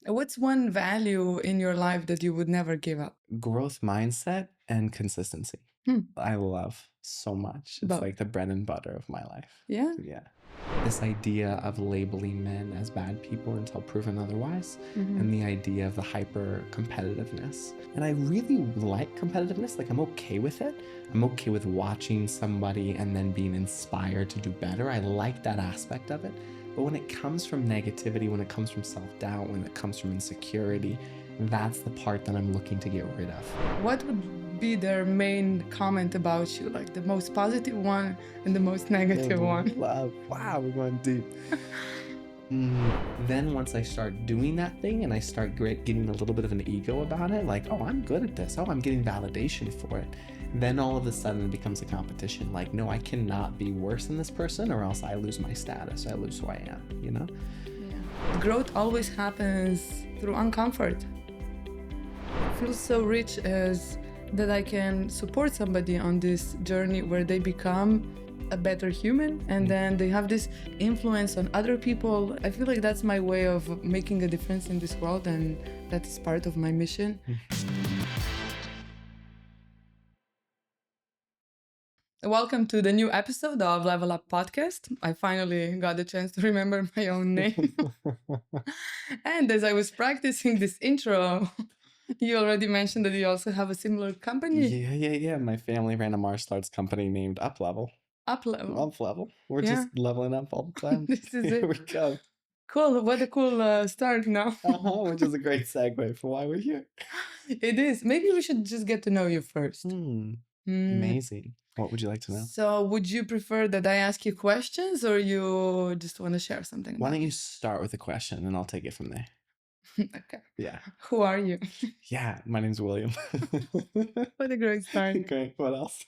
What's one value in your life that you would never give up? Growth mindset and consistency. Hmm. I love so much. It's Both. like the bread and butter of my life. Yeah. Yeah. This idea of labeling men as bad people until proven otherwise, Mhm. and the idea of the hyper competitiveness. And I really like competitiveness. Like, I'm okay with it. I'm okay with watching somebody and then being inspired to do better. I like that aspect of it. But when it comes from negativity, when it comes from self doubt, when it comes from insecurity, that's the part that I'm looking to get rid of. What would be their main comment about you? Like the most positive one and the most negative one? Love. Wow, we're going deep. Then once I start doing that thing and I start getting a little bit of an ego about it, like, oh, I'm good at this. Oh, I'm getting validation for it. Then all of a sudden it becomes a competition. Like, no, I cannot be worse than this person or else I lose my status. I lose who I am, you know? Yeah. Growth always happens through uncomfort. It feels so rich as that I can support somebody on this journey where they become a better human and then they have this influence on other people. I feel like that's my way of making a difference in this world, and that is part of my mission. Welcome to the new episode of Level Up Podcast. I finally got the chance to remember my own name. And as I was practicing this intro, you already mentioned that you also have a similar company. Yeah. My family ran a martial arts company named Up Level. Up level. Up Level. We're Yeah. just leveling up all the time. This is Here it. we go. Cool. What a cool start now. Which is a great segue for why we're here. It is. Maybe we should just get to know you first. Amazing. What would you like to know? So, would you prefer that I ask you questions or you just want to share something Why about don't you start with a question and I'll take it from there? Okay. Yeah. Who are you? Yeah, my name's William. What a great start. Great. What else?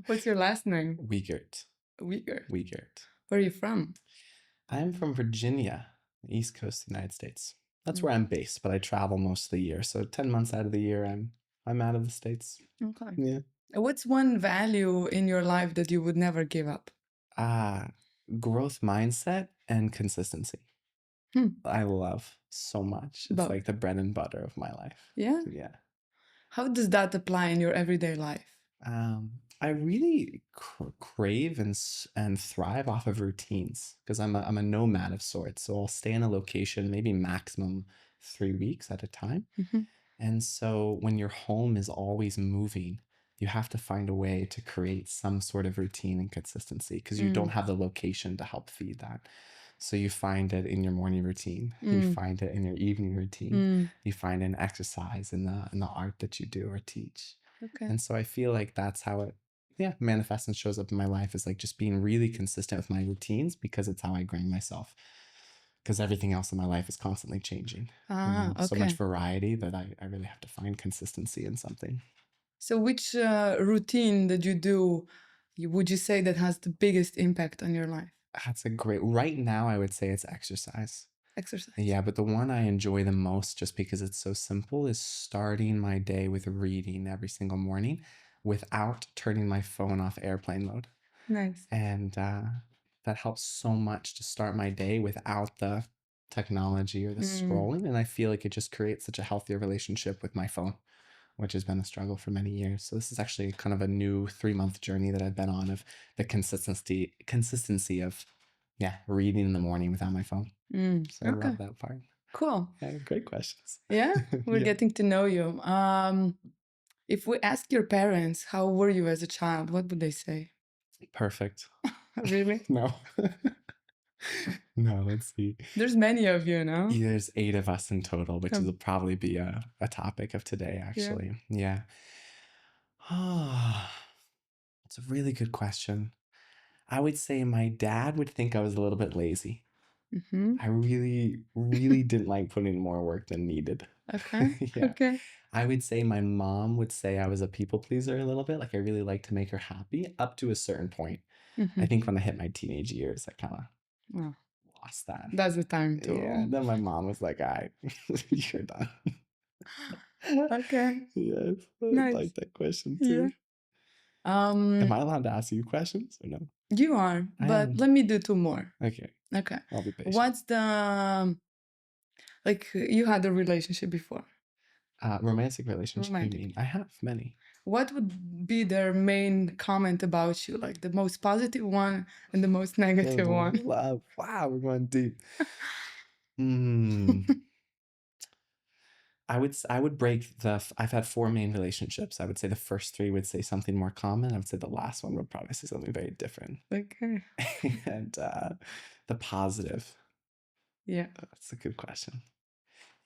What's your last name? Wegert. Wegert. Where are you from? I'm from Virginia, the East Coast of the United States. That's where I'm based, but I travel most of the year. So 10 months out of the year, I'm out of the States. Okay. Yeah. What's one value in your life that you would never give up? Growth mindset and consistency. I love so much. It's Both. like the bread and butter of my life. Yeah? Yeah. How does that apply in your everyday life? I really crave and thrive off of routines because I'm a nomad of sorts. So I'll stay in a location maybe maximum 3 weeks at a time. And so when your home is always moving, you have to find a way to create some sort of routine and consistency because you don't have the location to help feed that. So you find it in your morning routine, you find it in your evening routine, you find it in exercise, in the art that you do or teach. Okay. And so I feel like that's how it manifests and shows up in my life, is like just being really consistent with my routines because it's how I ground myself. Because everything else in my life is constantly changing. So much variety that I really have to find consistency in something. So which routine that you do, would you say that has the biggest impact on your life? That's a great, right now I would say it's exercise. Exercise. Yeah, but the one I enjoy the most, just because it's so simple, is starting my day with reading every single morning without turning my phone off airplane mode. Nice. And that helps so much to start my day without the technology or the scrolling. And I feel like it just creates such a healthier relationship with my phone, which has been a struggle for many years. So this is actually kind of a new 3-month journey that I've been on, of the consistency of reading in the morning without my phone. So I love that part. Cool. Yeah, great questions. Yeah, we're getting to know you. If we ask your parents, how were you as a child, what would they say? Perfect. Really? No. No, let's see. There's many of you, no? There's 8 of us in total, which will probably be a topic of today, actually. Yeah. It's a really good question. I would say my dad would think I was a little bit lazy. I really, really didn't like putting in more work than needed. Okay. Yeah. Okay. I would say my mom would say I was a people pleaser a little bit. Like, I really like to make her happy up to a certain point. I think when I hit my teenage years, I kind of lost that. That's the time to. Yeah. Then my mom was like, all right, you're done. Okay. Yes. I Nice. like that question too. Am I allowed to ask you questions or no? You are, I but am. let me do 2 more. Okay. Okay. I'll be patient. What's the Like you had a relationship before, Romantic relationship, you romantic. mean? I have many. What would be their main comment about you? Like the most positive one and the most negative one? Wow, we're going deep. Hmm. I would break I've had four main relationships. I would say the first three would say something more common. I would say the last one would probably say something very different. Okay. And the positive. Yeah. That's a good question.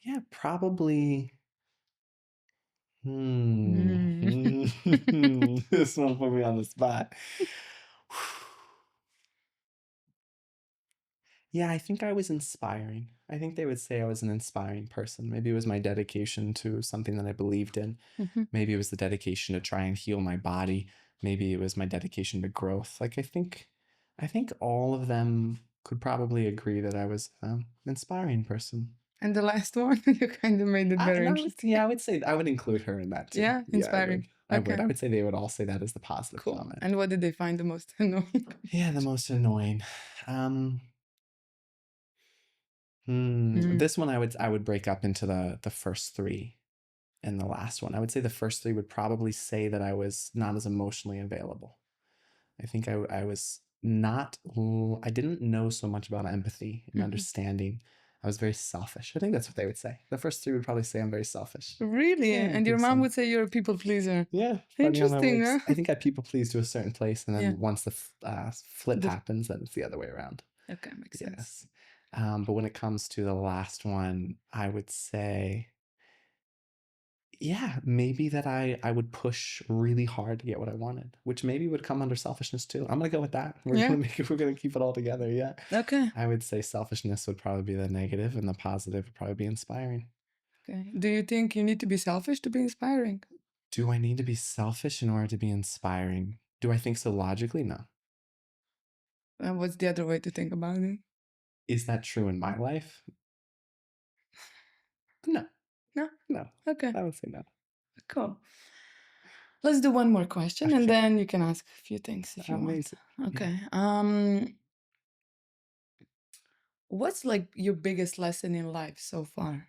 Yeah, probably. Mm. This one put me on the spot. Yeah, I think I was inspiring. I think they would say I was an inspiring person. Maybe it was my dedication to something that I believed in. Mhm. Maybe it was the dedication to try and heal my body. Maybe it was my dedication to growth. Like I think all of them could probably agree that I was an inspiring person. And the last one, you kind of made it very interesting. I would say I would include her in that too. Yeah, Yeah, I would. inspiring. I would. Okay, I would say they would all say that as the positive cool. comment. And what did they find the most annoying? Yeah, the most annoying. Mm. This one I would break up into the first three and the last one. I would say the first three would probably say that I was not as emotionally available. I think I was not, I didn't know so much about empathy and Mhm. understanding. I was very selfish. I think that's what they would say. The first three would probably say I'm very selfish. Really? Yeah, I And your think mom so. would say you're a people pleaser. Yeah, funny how that Interesting, works. huh? I think I people please to a certain place, and then Yeah. once the flip The- happens, then it's the other way around. Okay, makes sense. Yes. But when it comes to the last one, I would say, yeah, maybe that I would push really hard to get what I wanted, which maybe would come under selfishness too. I'm gonna go with that. Yeah. We're gonna keep it all together. Yeah. Okay. I would say selfishness would probably be the negative, and the positive would probably be inspiring. Okay. Do you think you need to be selfish to be inspiring? Do I need to be selfish in order to be inspiring? Do I think so logically? No. And what's the other way to think about it? Is that true in my life? No. No? No. Okay, I would say no. cool. Let's do one more question and Okay. then you can ask a few things if you Amazing. want. Yeah. Okay. What's like your biggest lesson in life so far?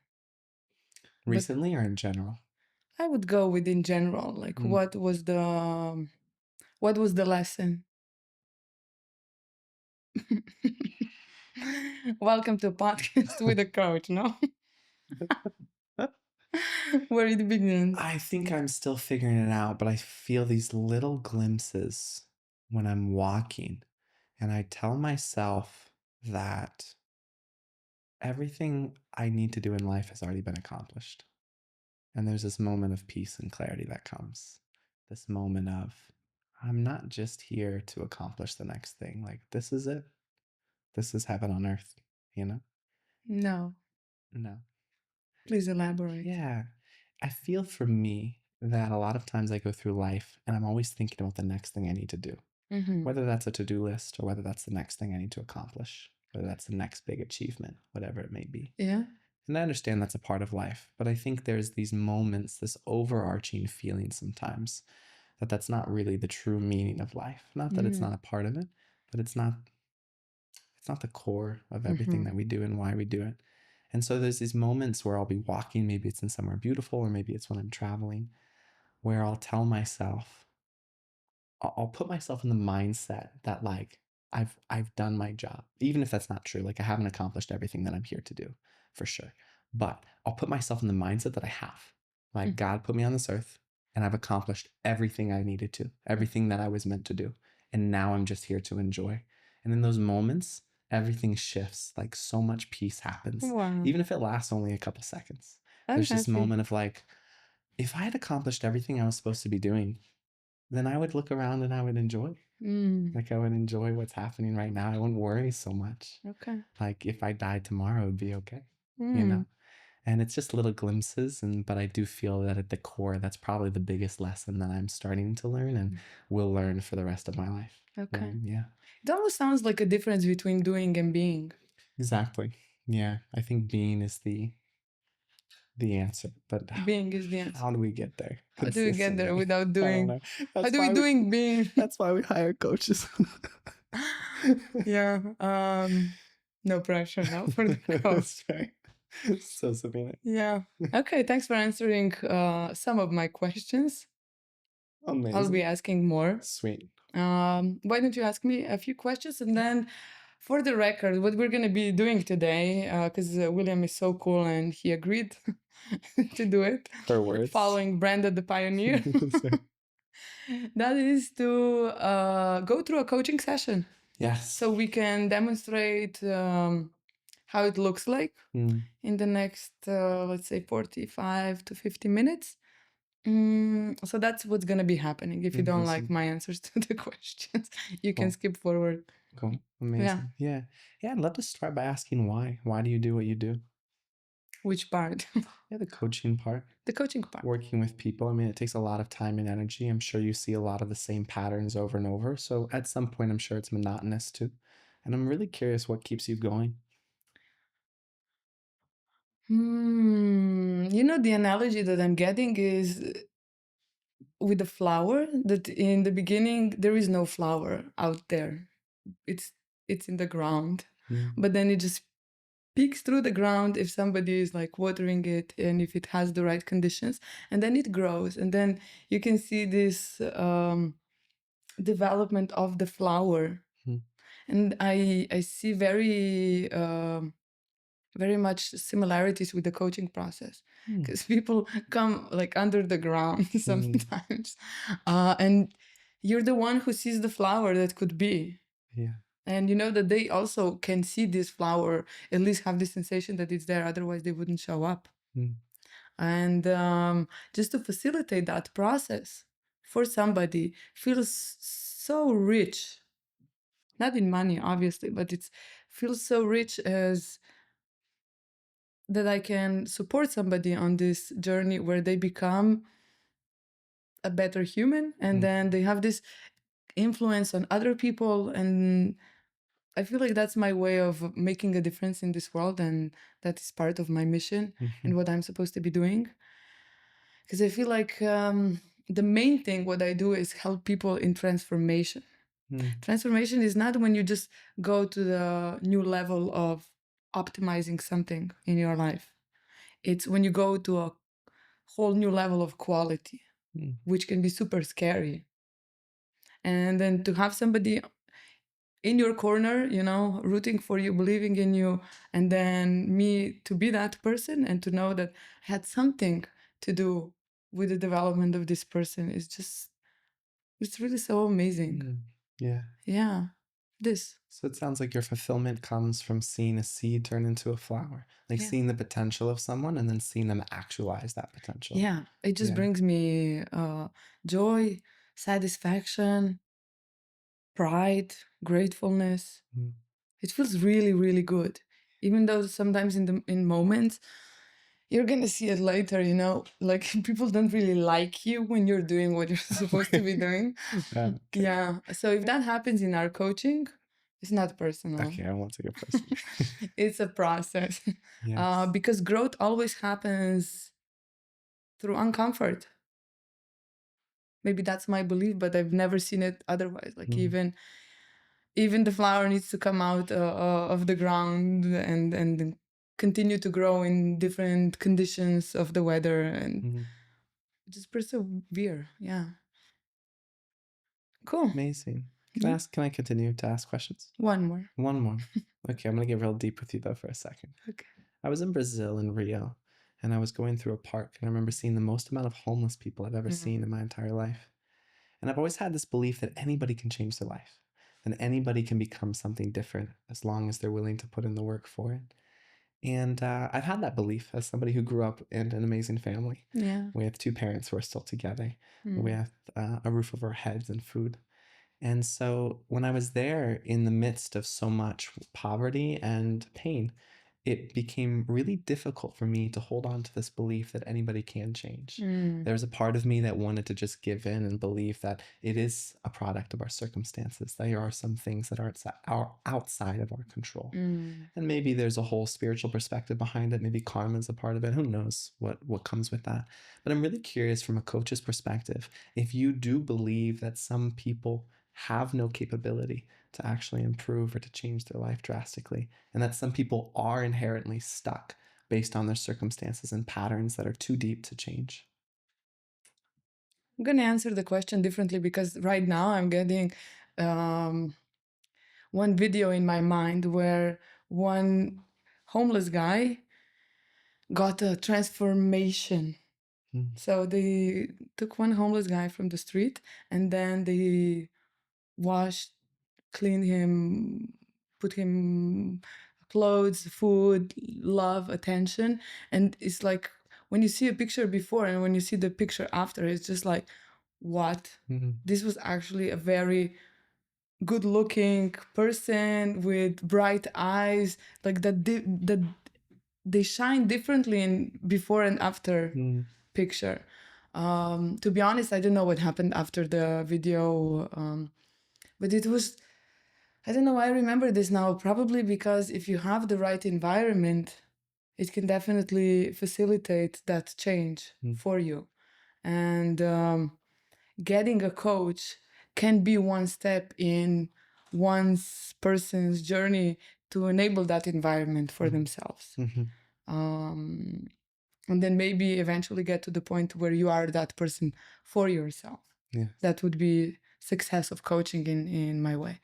But Recently or in general? I would go with in general. Like Mm. what was the lesson? Welcome to a podcast with a coach, no? Where it begins. I think I'm still figuring it out, but I feel these little glimpses when I'm walking, and I tell myself that everything I need to do in life has already been accomplished. And there's this moment of peace and clarity that comes. This moment of, I'm not just here to accomplish the next thing. Like, this is it. This is heaven on earth, you know? No, No. please elaborate. Yeah. I feel for me that a lot of times I go through life and I'm always thinking about the next thing I need to do, Mm-hmm. whether that's a to do list or whether that's the next thing I need to accomplish, whether that's the next big achievement, whatever it may be. Yeah. And I understand that's a part of life, but I think there's these moments, this overarching feeling sometimes that that's not really the true meaning of life. Not that it's not a part of it, but it's not the core of everything that we do and why we do it. And so there's these moments where I'll be walking, maybe it's in somewhere beautiful, or maybe it's when I'm traveling, where I'll tell myself, I'll put myself in the mindset that like I've done my job, even if that's not true. Like I haven't accomplished everything that I'm here to do, for sure. But I'll put myself in the mindset that I have. Like God put me on this earth, and I've accomplished everything I needed to, everything that I was meant to do, and now I'm just here to enjoy. And in those moments, everything shifts. Like so much peace happens, Wow. even if it lasts only a couple seconds. There's this moment of like, if I had accomplished everything I was supposed to be doing, then I would look around and I would enjoy. Like I would enjoy what's happening right now. I wouldn't worry so much. Okay. Like if I died tomorrow, it would be okay. You know? And it's just little glimpses, but I do feel that at the core, that's probably the biggest lesson that I'm starting to learn and will learn for the rest of my life. Okay. Yeah. It almost sounds like a difference between doing and being. Exactly. Yeah. I think being is the answer, but Being is the answer. how do we get there? How do we get there consistently? without I don't doing? know. How That's do we why doing being? That's why we hire coaches. Yeah. No pressure now for the coach. That's right. So, Sabina, Yeah. Okay, thanks for answering some of my questions. I'll be amazing. asking more. Sweet. Why don't you ask me a few questions, and then for the record, what we're going to be doing today, because William is so cool and he agreed to do it, Her words. following Brenda the Pioneer, that is to go through a coaching session Yes. so we can demonstrate how it looks like Mm, in the next, let's say, 45 to 50 minutes. So that's what's going to be happening. If you don't like amazing. my answers to the questions, you can Cool. skip forward. Cool. Yeah. Amazing. Yeah. Yeah. I'd love to start by asking why. Why do you do what you do? Which part? Yeah, the coaching part. The coaching part. Working with people. I mean, it takes a lot of time and energy. I'm sure you see a lot of the same patterns over and over. So at some point, I'm sure it's monotonous too. And I'm really curious what keeps you going. You know, the analogy that I'm getting is with the flower, that in the beginning there is no flower out there. It's in the ground. Mm, But then it just peeks through the ground if somebody is like watering it and if it has the right conditions, and then it grows, and then you can see this development of the flower. mm, And I see very much similarities with the coaching process, mm, because people come like under the ground mm, sometimes, and you're the one who sees the flower that could be. yeah. And you know that they also can see this flower, at least have the sensation that it's there, otherwise they wouldn't show up. Mm, And just to facilitate that process for somebody feels so rich, not in money obviously, but it feels so rich as that I can support somebody on this journey where they become a better human, and mm, then they have this influence on other people. And I feel like that's my way of making a difference in this world, and that is part of my mission mhm, and what I'm supposed to be doing. Because I feel like the main thing what I do is help people in transformation. mm, Transformation is not when you just go to the new level of optimizing something in your life. It's when you go to a whole new level of quality, mm, which can be super scary. And then to have somebody in your corner, you know, rooting for you, believing in you, and then me to be that person and to know that I had something to do with the development of this person is just, it's really so amazing. mm. Yeah. Yeah, this. So it sounds like your fulfillment comes from seeing a seed turn into a flower, like Yeah. seeing the potential of someone and then seeing them actualize that potential. Yeah, it just Yeah. brings me joy, satisfaction, pride, gratefulness. Mm. It feels really, really good. Even though sometimes in moments you're gonna see it later, you know, like people don't really like you when you're doing what you're supposed to be doing. Okay. Yeah. So if that happens in our coaching, it's not personal. Okay, I won't take it personally. It's a process. Yes. Because growth always happens through uncomfort. Maybe that's my belief, but I've never seen it otherwise. Like Mm, even the flower needs to come out of the ground and continue to grow in different conditions of the weather, and mm. just persevere. Yeah. Cool. Amazing. Yeah. Can I continue to ask questions? One more. One more. Okay, I'm gonna get real deep with you though for a second. Okay. I was in Brazil in Rio, and I was going through a park, and I remember seeing the most amount of homeless people I've ever seen in my entire life. And I've always had this belief that anybody can change their life, and anybody can become something different as long as they're willing to put in the work for it. And I've had that belief as somebody who grew up in an amazing family Yeah. with two parents who are still together, Mm. with a roof over our heads and food. And so when I was there in the midst of so much poverty and pain, it became really difficult for me to hold on to this belief that anybody can change. Mm. There's a part of me that wanted to just give in and believe that it is a product of our circumstances. There are some things that are outside of our control. Mm. And maybe there's a whole spiritual perspective behind it. Maybe karma is a part of it. Who knows what comes with that? But I'm really curious from a coach's perspective, if you do believe that some people have no capability to actually improve or to change their life drastically, and that some people are inherently stuck based on their circumstances and patterns that are too deep to change? I'm going to answer the question differently because right now I'm getting one video in my mind where one homeless guy got a transformation. So they took one homeless guy from the street and then they washed, cleaned him, put him clothes, food, love, attention. And it's like when you see a picture before and when you see the picture after, it's just like, what? This was actually a very good looking person with bright eyes, like that they shine differently in before and after picture. To be honest, I don't know what happened after the video, but it was, I don't know, I remember this now, probably because if you have the right environment, it can definitely facilitate that change for you. And getting a coach can be one step in one person's journey to enable that environment for themselves. And then maybe eventually get to the point where you are that person for yourself. Yes. That would be success of coaching in my way.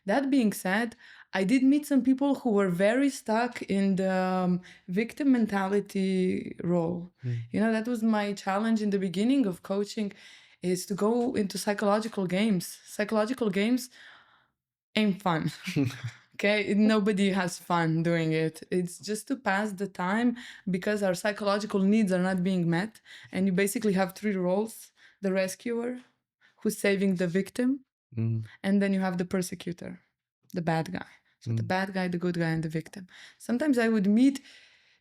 That being said, I did meet some people who were very stuck in the victim mentality role. You know, that was my challenge in the beginning of coaching, is to go into psychological games. Psychological games ain't fun. Okay, nobody has fun doing it. It's just to pass the time because our psychological needs are not being met. And you basically have three roles: the rescuer, who's saving the victim, and then you have the persecutor, the bad guy. So the bad guy, the good guy, and the victim. Sometimes I would meet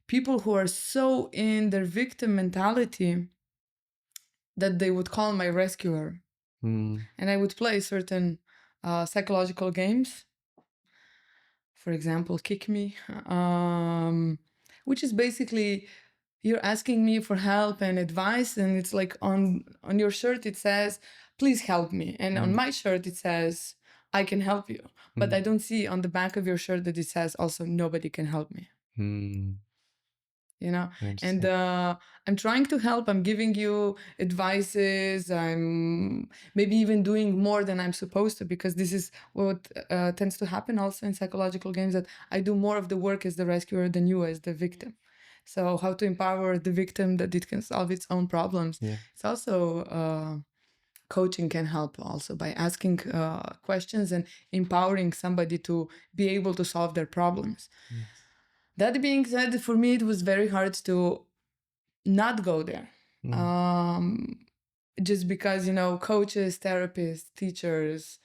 people who are so in their victim mentality that they would call my rescuer. And I would play certain psychological games. For example, kick me, which is basically you're asking me for help and advice, and it's like on your shirt it says, please help me. And on my shirt it says, I can help you. But I don't see on the back of your shirt that it says also, nobody can help me. You know, and I'm trying to help. I'm giving you advices. I'm maybe even doing more than I'm supposed to, because this is what tends to happen also in psychological games, that I do more of the work as the rescuer than you as the victim. So how to empower the victim that it can solve its own problems. Yeah. It's also coaching can help also by asking questions and empowering somebody to be able to solve their problems. Yes. That being said, for me, it was very hard to not go there. Just because, you know, coaches, therapists, teachers,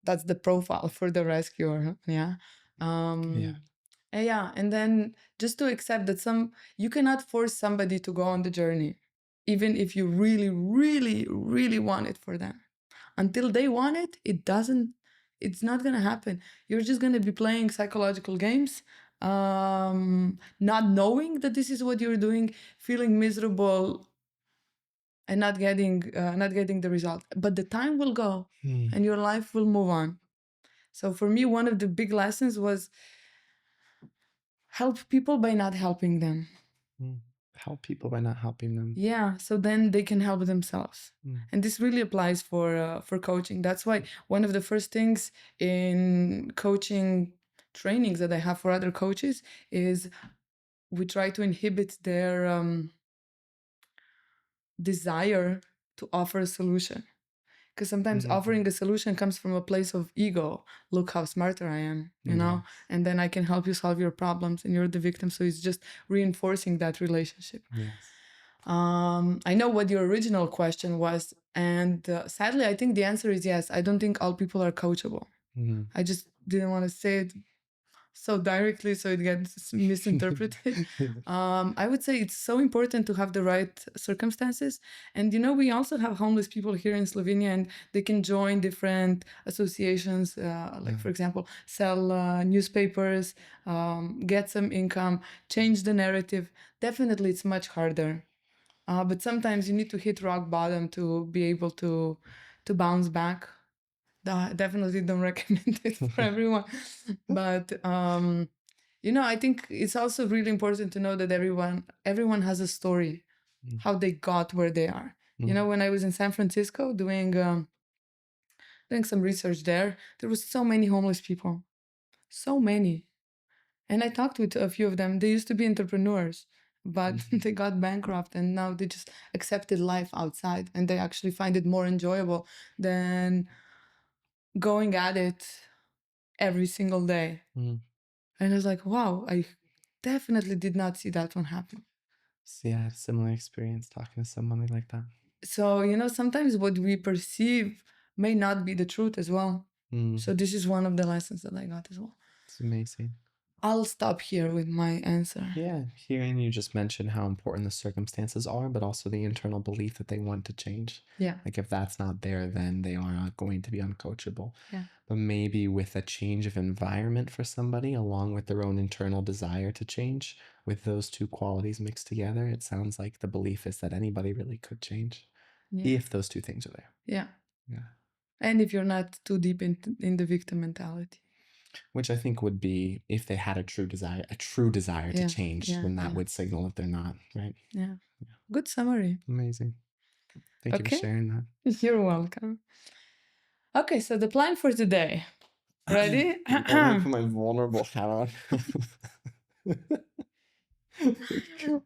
that's the profile for the rescuer. Yeah. And then just to accept that you cannot force somebody to go on the journey, even if you really, really, really want it for them. Until they want it, it's not going to happen. You're just going to be playing psychological games, not knowing that this is what you're doing, feeling miserable and not getting the result. But the time will go and your life will move on. So for me, one of the big lessons was help people by not helping them. Help people by not helping them. Yeah, so then they can help themselves. And this really applies for coaching. That's why one of the first things in coaching trainings that I have for other coaches is we try to inhibit their desire to offer a solution. Because sometimes offering a solution comes from a place of ego. Look how smarter I am, you know? And then I can help you solve your problems and you're the victim. So it's just reinforcing that relationship. Yes. I know what your original question was. And sadly, I think the answer is yes. I don't think all people are coachable. I just didn't want to say it so directly so it gets misinterpreted. I would say it's so important to have the right circumstances. And, you know, we also have homeless people here in Slovenia, and they can join different associations, for example, sell newspapers, get some income, change the narrative. Definitely, it's much harder. But sometimes you need to hit rock bottom to be able to bounce back. Definitely don't recommend it for everyone. But I think it's also really important to know that everyone has a story, Mm. how they got where they are. When I was in San Francisco doing some research there was so many homeless people, so many. And I talked with a few of them. They used to be entrepreneurs, but they got bankrupt and now they just accepted life outside and they actually find it more enjoyable than going at it every single day. Mm. And I was like, wow, I definitely did not see that one happen. So yeah, I had a similar experience talking to somebody like that. So, sometimes what we perceive may not be the truth as well. So this is one of the lessons that I got as well. It's amazing. I'll stop here with my answer. Yeah, hearing you just mention how important the circumstances are, but also the internal belief that they want to change. Yeah. Like if that's not there, then they are not going to be uncoachable. Yeah. But maybe with a change of environment for somebody, along with their own internal desire to change, with those two qualities mixed together, it sounds like the belief is that anybody really could change if those two things are there. Yeah. Yeah. And if you're not too deep in the victim mentality. Which I think would be if they had a true desire to change, then that would signal that they're not, right? Yeah. Good summary. Amazing. Thank you for sharing that. You're welcome. Okay, so the plan for today. Ready? I'm gonna put my vulnerable hat on.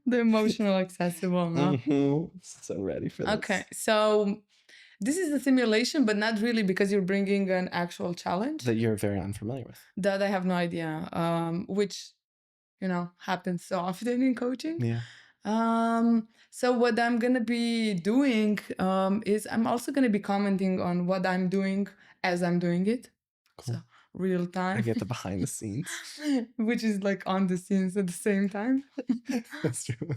The emotional accessible, no? So ready for this. Okay, so this is a simulation, but not really, because you're bringing an actual challenge that you're very unfamiliar with. That I have no idea, which, happens so often in coaching. Yeah. So what I'm going to be doing is I'm also going to be commenting on what I'm doing as I'm doing it. Cool. So real time. I get the behind the scenes. Which is like on the scenes at the same time. That's true.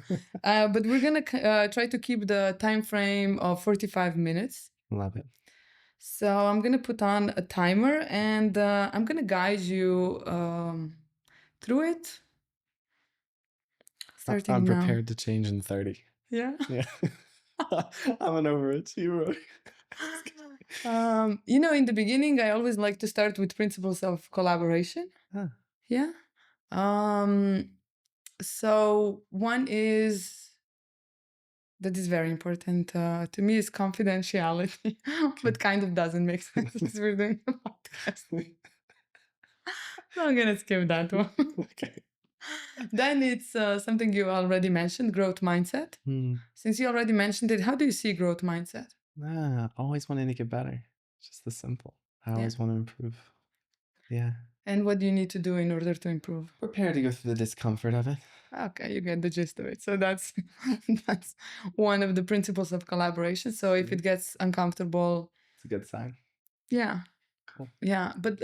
But we're going to try to keep the time frame of 45 minutes. Love it. So I'm going to put on a timer and I'm going to guide you through it. I'm prepared to change in 30. Yeah. Yeah. I'm an overachiever. In the beginning, I always like to start with principles of collaboration. Huh. Yeah. So one is that is very important to me is confidentiality, but kind of doesn't make sense because we're doing a podcast. So I'm gonna skip that one. Okay. Then it's something you already mentioned, growth mindset. Since you already mentioned it, how do you see growth mindset? Always wanting to get better. Just the simple. I always want to improve. Yeah. And what do you need to do in order to improve? Prepare to go through the discomfort of it. Okay, you get the gist of it. So that's one of the principles of collaboration. So if it gets uncomfortable, it's a good sign. Yeah. Cool. Yeah, but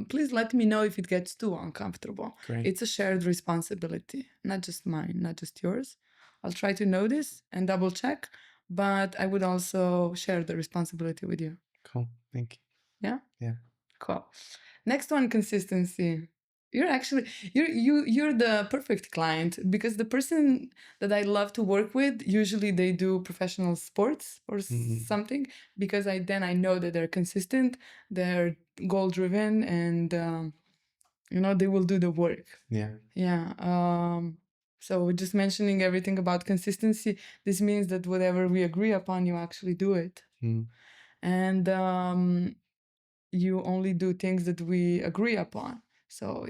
please let me know if it gets too uncomfortable. Great. It's a shared responsibility, not just mine, not just yours. I'll try to notice and double check, but I would also share the responsibility with you. Cool. Thank you. Yeah? Yeah. Cool. Next one, consistency. You're the perfect client, because the person that I love to work with, usually they do professional sports or something, because I know that they're consistent, they're goal driven, and they will do the work. Yeah. Yeah. So just mentioning everything about consistency, this means that whatever we agree upon, you actually do it. And you only do things that we agree upon. So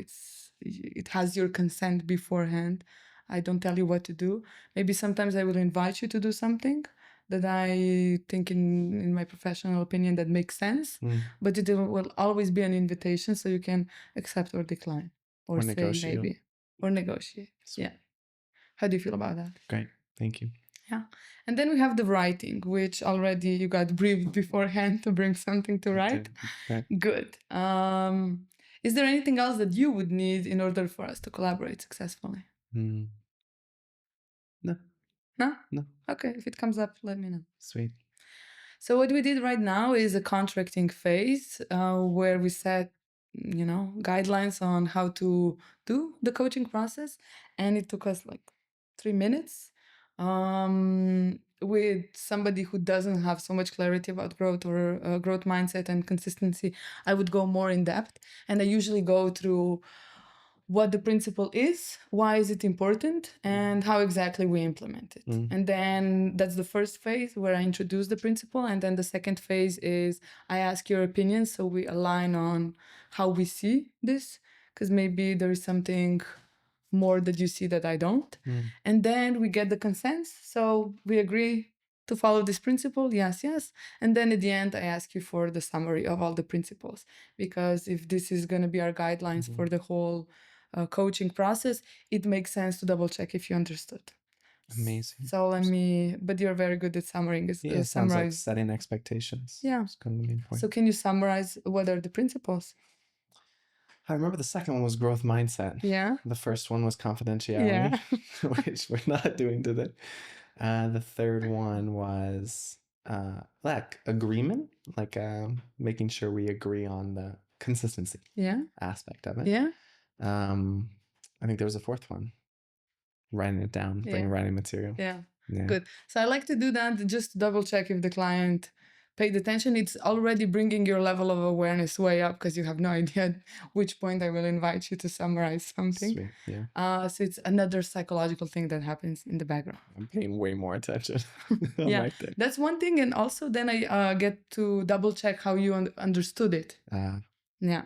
it has your consent beforehand. I don't tell you what to do. Maybe sometimes I will invite you to do something that I think in my professional opinion that makes sense, but it will always be an invitation, so you can accept or decline or say negotiate. Maybe or negotiate. Sweet. Yeah. How do you feel about that? Great. Thank you. Yeah. And then we have the writing, which already you got briefed beforehand to bring something to write. Okay. Good. Is there anything else that you would need in order for us to collaborate successfully? No. No? No. Okay. If it comes up, let me know. Sweet. So what we did right now is a contracting phase where we set, guidelines on how to do the coaching process. And it took us like 3 minutes. With somebody who doesn't have so much clarity about growth or growth mindset and consistency, I would go more in depth. And I usually go through what the principle is, why is it important, and how exactly we implement it. And then that's the first phase where I introduce the principle. And then the second phase is I ask your opinion, so we align on how we see this, because maybe there is something more that you see that I don't. And then we get the consent. So we agree to follow this principle. Yes, yes. And then at the end, I ask you for the summary of all the principles, because if this is going to be our guidelines for the whole coaching process, it makes sense to double check if you understood. Amazing. So but you're very good at summarizing. Yeah, it sounds like setting expectations. Yeah. It's kind of the main point. So can you summarize what are the principles? I remember the second one was growth mindset. Yeah. The first one was confidentiality, which we're not doing today. The third one was like agreement, like making sure we agree on the consistency aspect of it. Yeah. I think there was a fourth one. Writing it down, bringing writing material. Yeah. Good. So I like to do that just to double check if the client paid attention. It's already bringing your level of awareness way up, because you have no idea at which point I will invite you to summarize something. Sweet. Yeah. So it's another psychological thing that happens in the background. I'm paying way more attention. Yeah, that's one thing. And also then I get to double check how you understood it. Yeah.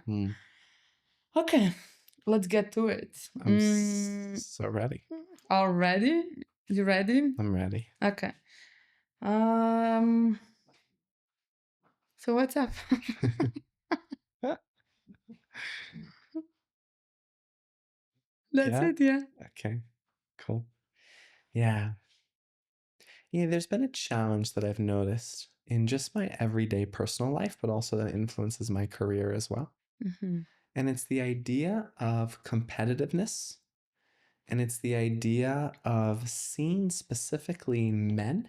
Okay, let's get to it. I'm so ready. Already? You ready? I'm ready. Okay. So what's up? That's it, yeah. Okay, cool. Yeah. There's been a challenge that I've noticed in just my everyday personal life, but also that influences my career as well. And it's the idea of competitiveness. And it's the idea of seeing specifically men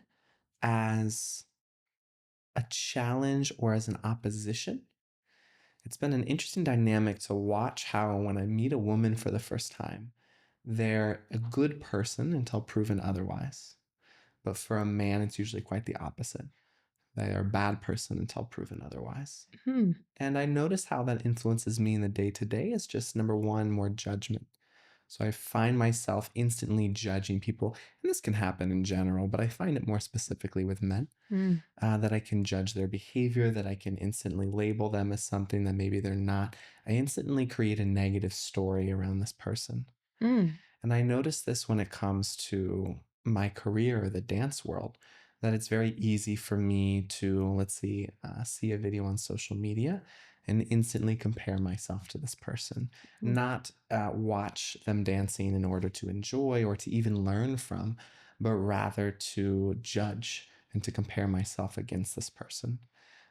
as a challenge or as an opposition. It's been an interesting dynamic to watch how when I meet a woman for the first time, they're a good person until proven otherwise. But for a man, it's usually quite the opposite. They are a bad person until proven otherwise. And I notice how that influences me in the day-to-day is just, number one, more judgment. So I find myself instantly judging people, and this can happen in general, but I find it more specifically with men, that I can judge their behavior, that I can instantly label them as something that maybe they're not. I instantly create a negative story around this person. And I notice this when it comes to my career or the dance world, that it's very easy for me to, see a video on social media and instantly compare myself to this person, not watch them dancing in order to enjoy or to even learn from, but rather to judge and to compare myself against this person.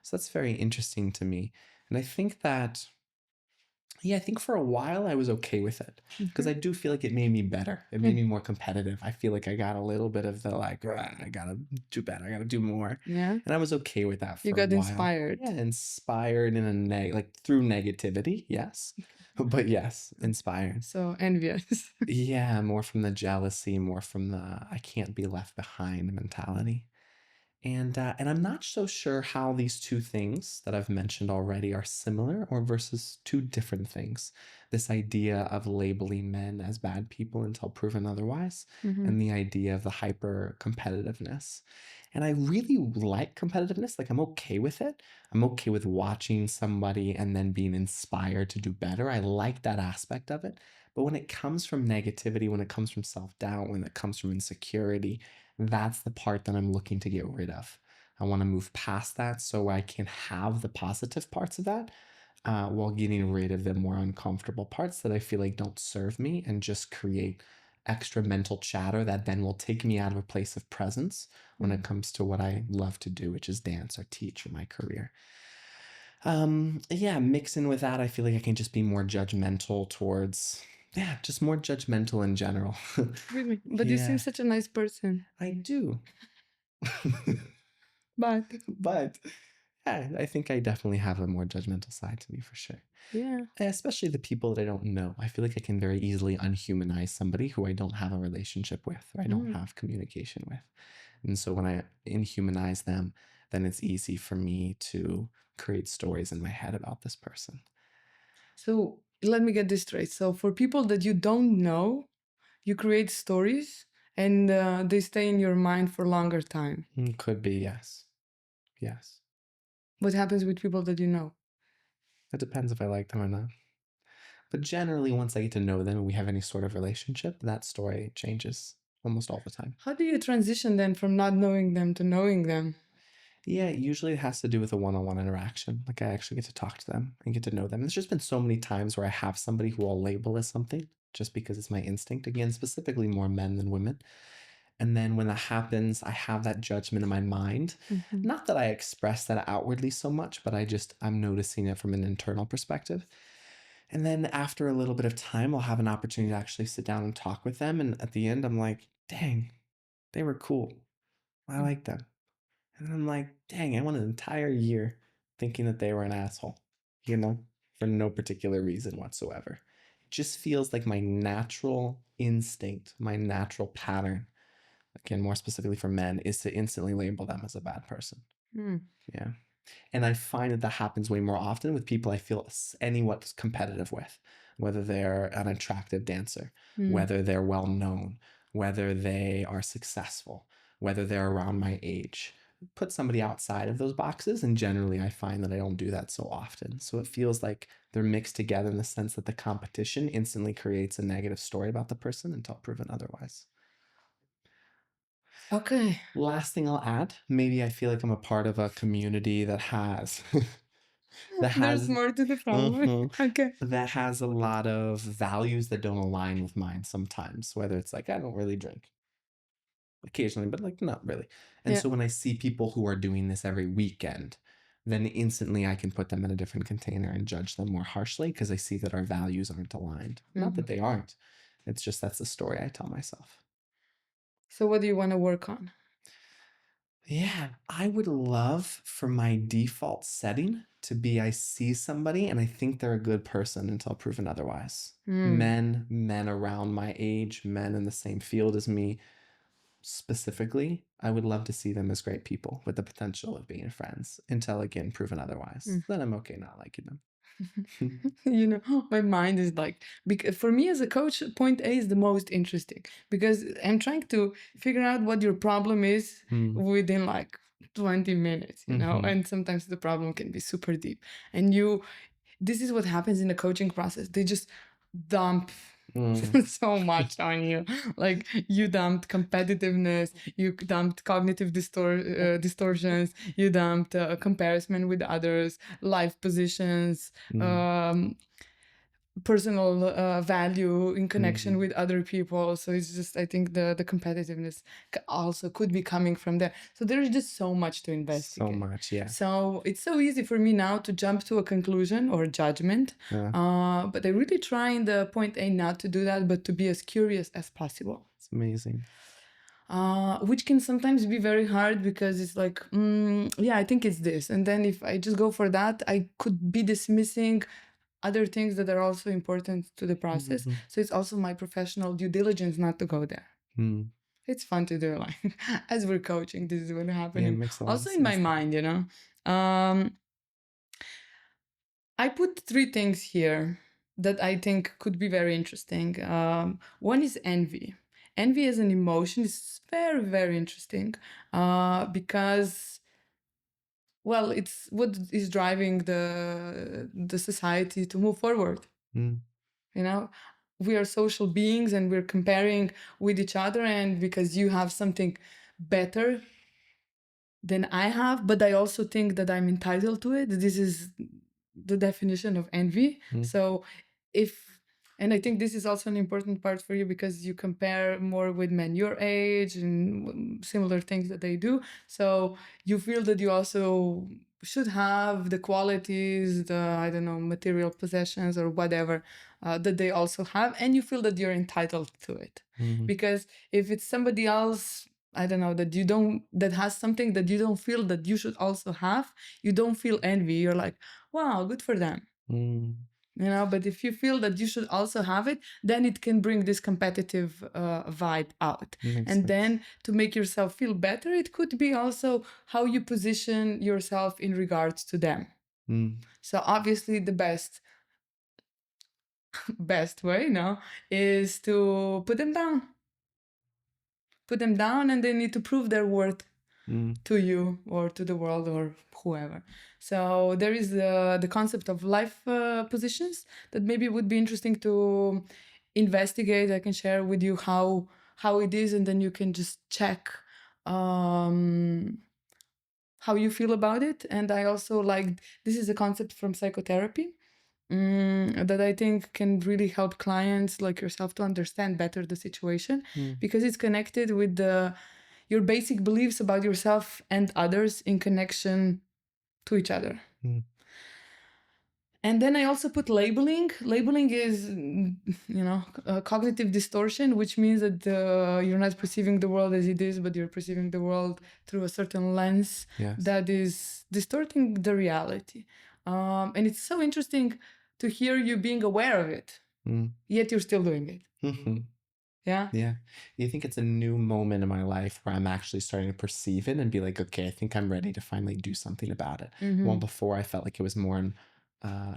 So that's very interesting to me. And I think that I think for a while I was okay with it, because I do feel like it made me better. It made me more competitive. I feel like I got a little bit of the I gotta do better. I gotta do more. Yeah. And I was okay with that for a while. You got inspired. Yeah, inspired in a through negativity, yes. But yes, inspired. So envious. Yeah, more from the jealousy, more from the I can't be left behind mentality. And I'm not so sure how these two things that I've mentioned already are similar or versus two different things. This idea of labeling men as bad people until proven otherwise, and the idea of the hyper competitiveness. And I really like competitiveness. Like, I'm okay with it. I'm okay with watching somebody and then being inspired to do better. I like that aspect of it. But when it comes from negativity, when it comes from self-doubt, when it comes from insecurity, that's the part that I'm looking to get rid of. I want to move past that so I can have the positive parts of that while getting rid of the more uncomfortable parts that I feel like don't serve me and just create extra mental chatter that then will take me out of a place of presence when it comes to what I love to do, which is dance or teach or my career. Mixing with that, I feel like I can just be more judgmental towards just more judgmental in general. Really? But you seem such a nice person. I do. But I think I definitely have a more judgmental side to me for sure. Yeah. Especially the people that I don't know. I feel like I can very easily unhumanize somebody who I don't have a relationship with or I don't have communication with. And so when I inhumanize them, then it's easy for me to create stories in my head about this person. So let me get this straight. So for people that you don't know, you create stories and they stay in your mind for longer time. Could be, yes. Yes. What happens with people that you know? It depends if I like them or not. But generally, once I get to know them and we have any sort of relationship, that story changes almost all the time. How do you transition then from not knowing them to knowing them? Yeah, usually it has to do with a one-on-one interaction. Like I actually get to talk to them and get to know them. There's just been so many times where I have somebody who I'll label as something just because it's my instinct. Again, specifically more men than women. And then when that happens, I have that judgment in my mind. Mhm. Not that I express that outwardly so much, but I'm noticing it from an internal perspective. And then after a little bit of time, I'll have an opportunity to actually sit down and talk with them. And at the end, I'm like, dang, they were cool. I like them. And I'm like, dang, I went an entire year thinking that they were an asshole, for no particular reason whatsoever. It just feels like my natural instinct, my natural pattern, again, more specifically for men, is to instantly label them as a bad person. Mm. Yeah. And I find that happens way more often with people I feel anywhat competitive with, whether they're an attractive dancer, whether they're well known, whether they are successful, whether they're around my age. Put somebody outside of those boxes, and generally I find that I don't do that so often. So it feels like they're mixed together in the sense that the competition instantly creates a negative story about the person until proven otherwise. Okay. Last thing I'll add, maybe I feel like I'm a part of a community that has that There's has more to the problem. Okay. that has a lot of values that don't align with mine sometimes, whether it's like I don't really drink occasionally, but like not really. And Yeah. so when I see people who are doing this every weekend, then instantly I can put them in a different container and judge them more harshly because I see that our values aren't aligned. Not that they aren't. It's just that's the story I tell myself. So what do you want to work on? Yeah, I would love for my default setting to be I see somebody and I think they're a good person until proven otherwise. Men around my age, men in the same field as me, specifically, I would love to see them as great people with the potential of being friends until again proven otherwise. Then I'm okay not liking them. My mind is like, because for me as a coach, point A is the most interesting because I'm trying to figure out what your problem is within like 20 minutes, and sometimes the problem can be super deep. And this is what happens in the coaching process. They just dump so much on you. Like you dumped competitiveness, you dumped cognitive distortions, you dumped comparison with others, life positions, personal value in connection with other people. So it's just, I think the competitiveness also could be coming from there. So there's just so much to investigate. So much, yeah. So it's so easy for me now to jump to a conclusion or a judgment. But I really try in the point A not to do that, but to be as curious as possible. It's amazing. Which can sometimes be very hard because it's like, yeah, I think it's this. And then if I just go for that, I could be dismissing other things that are also important to the process. So it's also my professional due diligence not to go there. It's fun to do, like as we're coaching, this is what happening. Yeah, it makes a lot Also of in my sense. mind, I put 3 things here that I think could be very interesting. One is envy. Envy as an emotion is very, very interesting because, well, it's what is driving the society to move forward. We are social beings and we're comparing with each other, and because you have something better than I have, but I also think that I'm entitled to it. This is the definition of envy. So and I think this is also an important part for you because you compare more with men your age and similar things that they do. So you feel that you also should have the qualities, I don't know, material possessions or whatever that they also have. And you feel that you're entitled to it. Because if it's somebody else, I don't know, that has something that you don't feel that you should also have, you don't feel envy. You're like, wow, good for them. But if you feel that you should also have it, then it can bring this competitive vibe out. Then to make yourself feel better, it could be also how you position yourself in regards to them. So obviously the best best way, no, is to put them down. Put them down, and they need to prove their worth to you or to the world or whoever. So there is the concept of life positions that maybe would be interesting to investigate. I can share with you how it is, and then you can just check how you feel about it. And I also like, this is a concept from psychotherapy that I think can really help clients like yourself to understand better the situation, because it's connected with your basic beliefs about yourself and others in connection to each other. And then I also put labeling. Labeling is, cognitive distortion, which means that you're not perceiving the world as it is, but you're perceiving the world through a certain lens that is distorting the reality. And it's so interesting to hear you being aware of it, yet you're still doing it. Yeah. Yeah. You think it's a new moment in my life where I'm actually starting to perceive it and be like, okay, I think I'm ready to finally do something about it. Well, before I felt like it was more in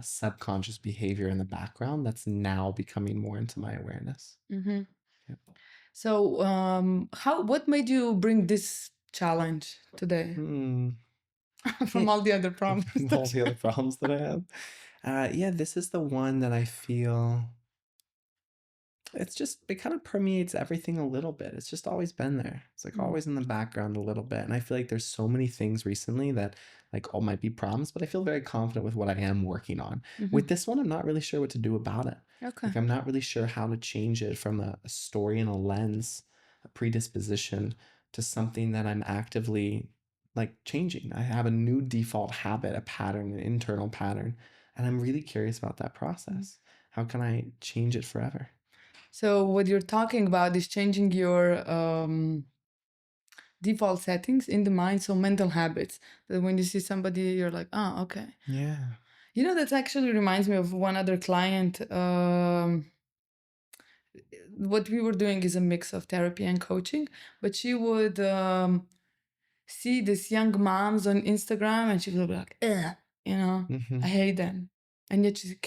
subconscious behavior in the background that's now becoming more into my awareness. Mm-hmm. Yeah. So, what made you bring this challenge today? From all the other problems. From all the other problems that I have. Yeah, this is the one that I feel it kind of permeates everything a little bit. It's just always been there. It's like always in the background a little bit. And I feel like there's so many things recently that like all might be problems, but I feel very confident with what I am working on. With this one, I'm not really sure what to do about it. Okay. Like I'm not really sure how to change it from a story and a lens, a predisposition to something that I'm actively like changing. I have a new default habit, a pattern, an internal pattern. And I'm really curious about that process. How can I change it forever? So what you're talking about is changing your default settings in the mind, so mental habits. That when you see somebody, you're like, oh, okay. Yeah. You know, that actually reminds me of one other client. What we were doing is a mix of therapy and coaching, but she would see these young moms on Instagram, and she would be like, ugh, I hate them. And yet she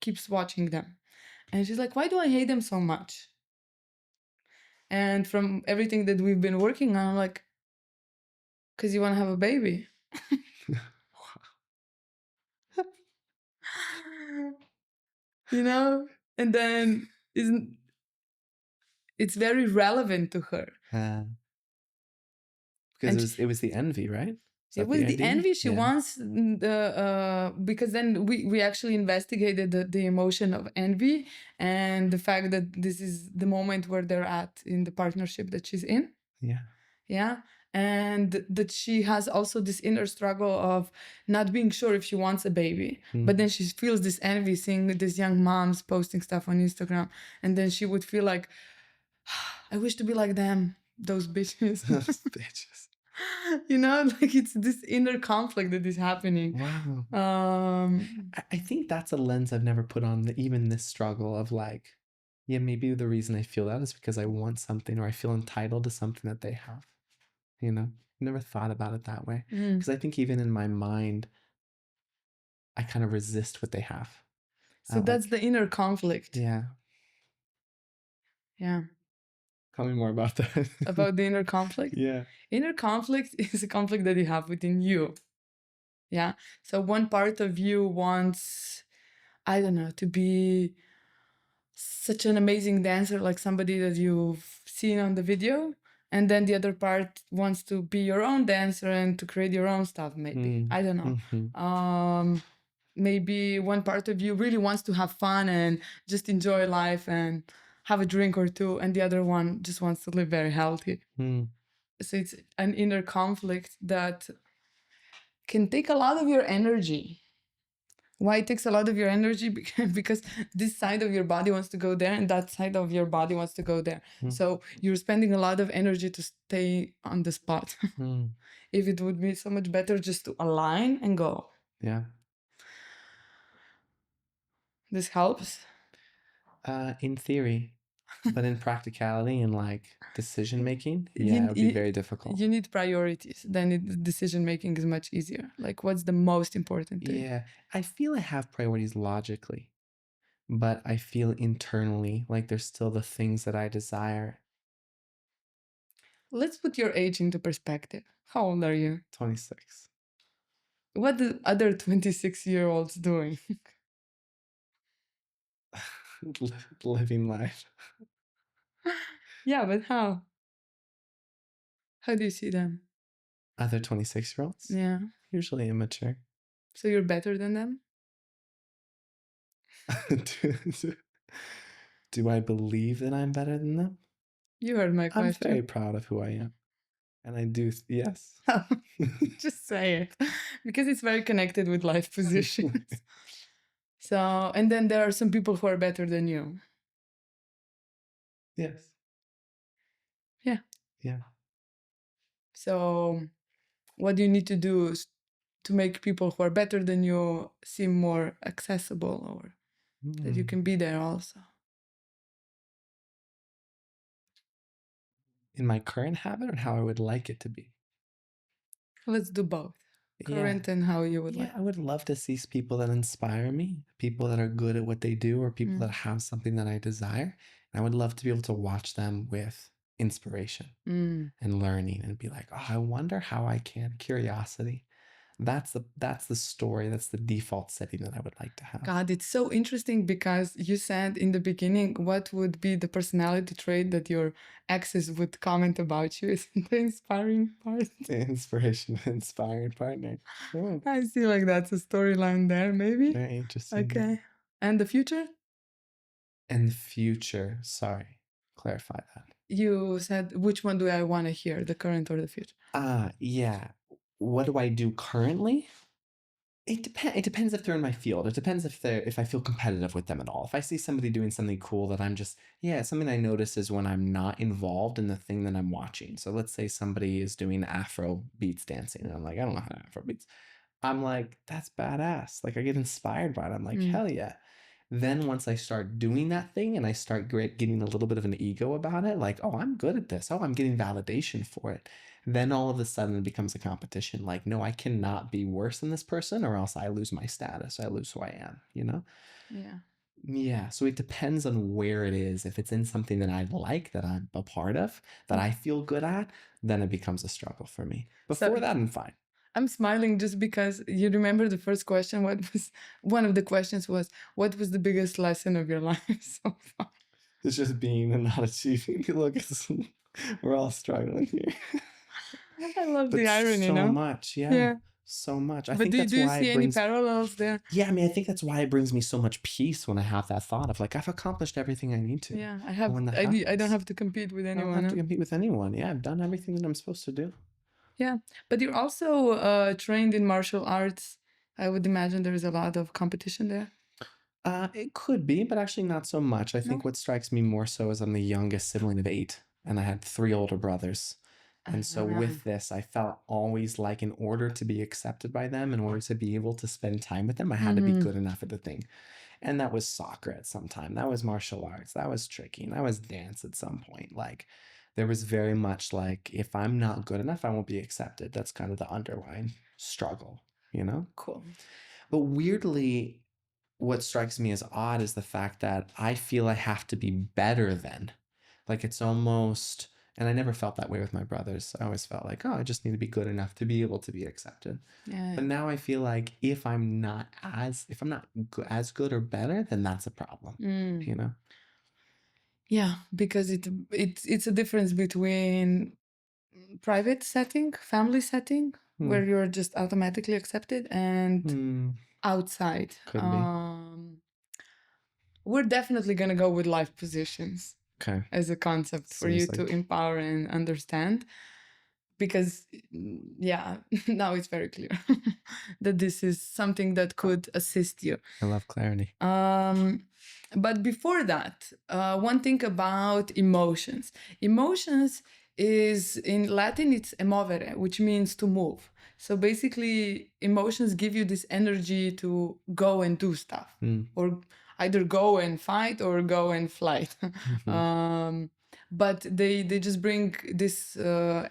keeps watching them. And she's like, why do I hate them so much? And from everything that we've been working on, I'm like, because you want to have a baby. And then it's very relevant to her. Because it was the envy, right? It was the envy. She wants because then we actually investigated the emotion of envy and the fact that this is the moment where they're at in the partnership that she's in. Yeah. And that she has also this inner struggle of not being sure if she wants a baby. But then she feels this envy seeing these young moms posting stuff on Instagram. And then she would feel like, I wish to be like them, those bitches. Bitches. Like it's this inner conflict that is happening. Wow. I think that's a lens I've never put on even this struggle of like, yeah, maybe the reason I feel that is because I want something or I feel entitled to something that they have. Never thought about it that way. Because I think even in my mind, I kind of resist what they have. So that's the inner conflict. Yeah. Yeah. Tell me more about that. About the inner conflict? Yeah. Inner conflict is a conflict that you have within you. Yeah. So one part of you wants, I don't know, to be such an amazing dancer, like somebody that you've seen on the video. And then the other part wants to be your own dancer and to create your own stuff, maybe. I don't know. Maybe one part of you really wants to have fun and just enjoy life and have a drink or two, and the other one just wants to live very healthy. So it's an inner conflict that can take a lot of your energy. Why it takes a lot of your energy? Because this side of your body wants to go there and that side of your body wants to go there. So you're spending a lot of energy to stay on the spot. If it would be so much better just to align and go. Yeah. This helps? In theory. But in practicality and like decision making, it would be very difficult. You need priorities. Then decision making is much easier. Like, what's the most important thing? Yeah, I feel I have priorities logically, but I feel internally like there's still the things that I desire. Let's put your age into perspective. How old are you? 26. What the other 26-year-olds doing? Living life. Yeah, but how? How do you see them? Other 26-year-olds? Yeah. Usually immature. So you're better than them? Do I believe that I'm better than them? You heard my I'm very question. proud of who I am. And I do, yes. Just say it. Because it's very connected with life positions. So, and then there are some people who are better than you. Yes. Yeah. Yeah. So, what do you need to do to make people who are better than you seem more accessible, or that you can be there also? In my current habit or how I would like it to be? Let's do both. Yeah. Current and how you would Yeah, like. I would love to see people that inspire me, people that are good at what they do, or people that have something that I desire. And I would love to be able to watch them with inspiration and learning and be like, oh, I wonder how I can. Curiosity. That's the story. That's the default setting that I would like to have. God, it's so interesting because you said in the beginning, what would be the personality trait that your exes would comment about you? Isn't the inspiring part? The inspiration, inspired partner. Oh, I see like that's a storyline there, maybe. very interesting. Okay. And the future? And the future. Sorry, clarify that. You said, which one do I want to hear, the current or the future? Yeah. What do I do currently? It depends if they're in my field. It depends if I feel competitive with them at all. If I see somebody doing something cool that I'm just, yeah, something I notice is when I'm not involved in the thing that I'm watching. So let's say somebody is doing Afro beats dancing, and I'm like, I don't know how to Afro beats. I'm like, that's badass. Like I get inspired by it. I'm like, hell yeah. Then once I start doing that thing and I start getting a little bit of an ego about it, like, oh, I'm good at this. Oh, I'm getting validation for it. Then all of a sudden it becomes a competition. Like, no, I cannot be worse than this person or else I lose my status. I lose who I am, you know? Yeah. Yeah. So it depends on where it is. If it's in something that I like, that I'm a part of, that I feel good at, then it becomes a struggle for me. Before that, I'm fine. I'm smiling just because you remember the first question. One of the questions was, what was the biggest lesson of your life so far? It's just being and not achieving. Look, we're all struggling here. I love But the irony, so no? much, yeah. Yeah. So much. I But think that's do you why see it any brings. parallels there? Yeah, I mean, I think that's why it brings me so much peace when I have that thought of like I've accomplished everything I need to. Yeah, When that I don't happens, have to compete with I don't anyone. have to compete with anyone. Yeah, I've done everything that I'm supposed to do. Yeah, but you're also trained in martial arts. I would imagine there's a lot of competition there. It could be, but actually not so much. I think No? what strikes me more so is I'm the youngest sibling of 8, and I had 3 older brothers. And so with this, I felt always like in order to be accepted by them, in order to be able to spend time with them, I had to be good enough at the thing. And that was soccer at some time. That was martial arts. That was tricking. That was dance at some point. Like there was very much like if I'm not good enough, I won't be accepted. That's kind of the underlying struggle, you know? Cool. But weirdly, what strikes me as odd is the fact that I feel I have to be better than. Like it's almost, and I never felt that way with my brothers. I always felt like, oh, I just need to be good enough to be able to be accepted. Yeah. But now I feel like if I'm not as as good or better, then that's a problem. You know? Yeah, because it's a difference between private setting, family setting, where you're just automatically accepted, and outside. Could be. We're definitely gonna go with life positions Okay. as a concept for you to empower and understand. Because, yeah, now it's very clear that this is something that could assist you. I love clarity. But before that, one thing about emotions. Emotions is, in Latin, it's emovere, which means to move. So basically, emotions give you this energy to go and do stuff, or either go and fight or go and flight. But they just bring this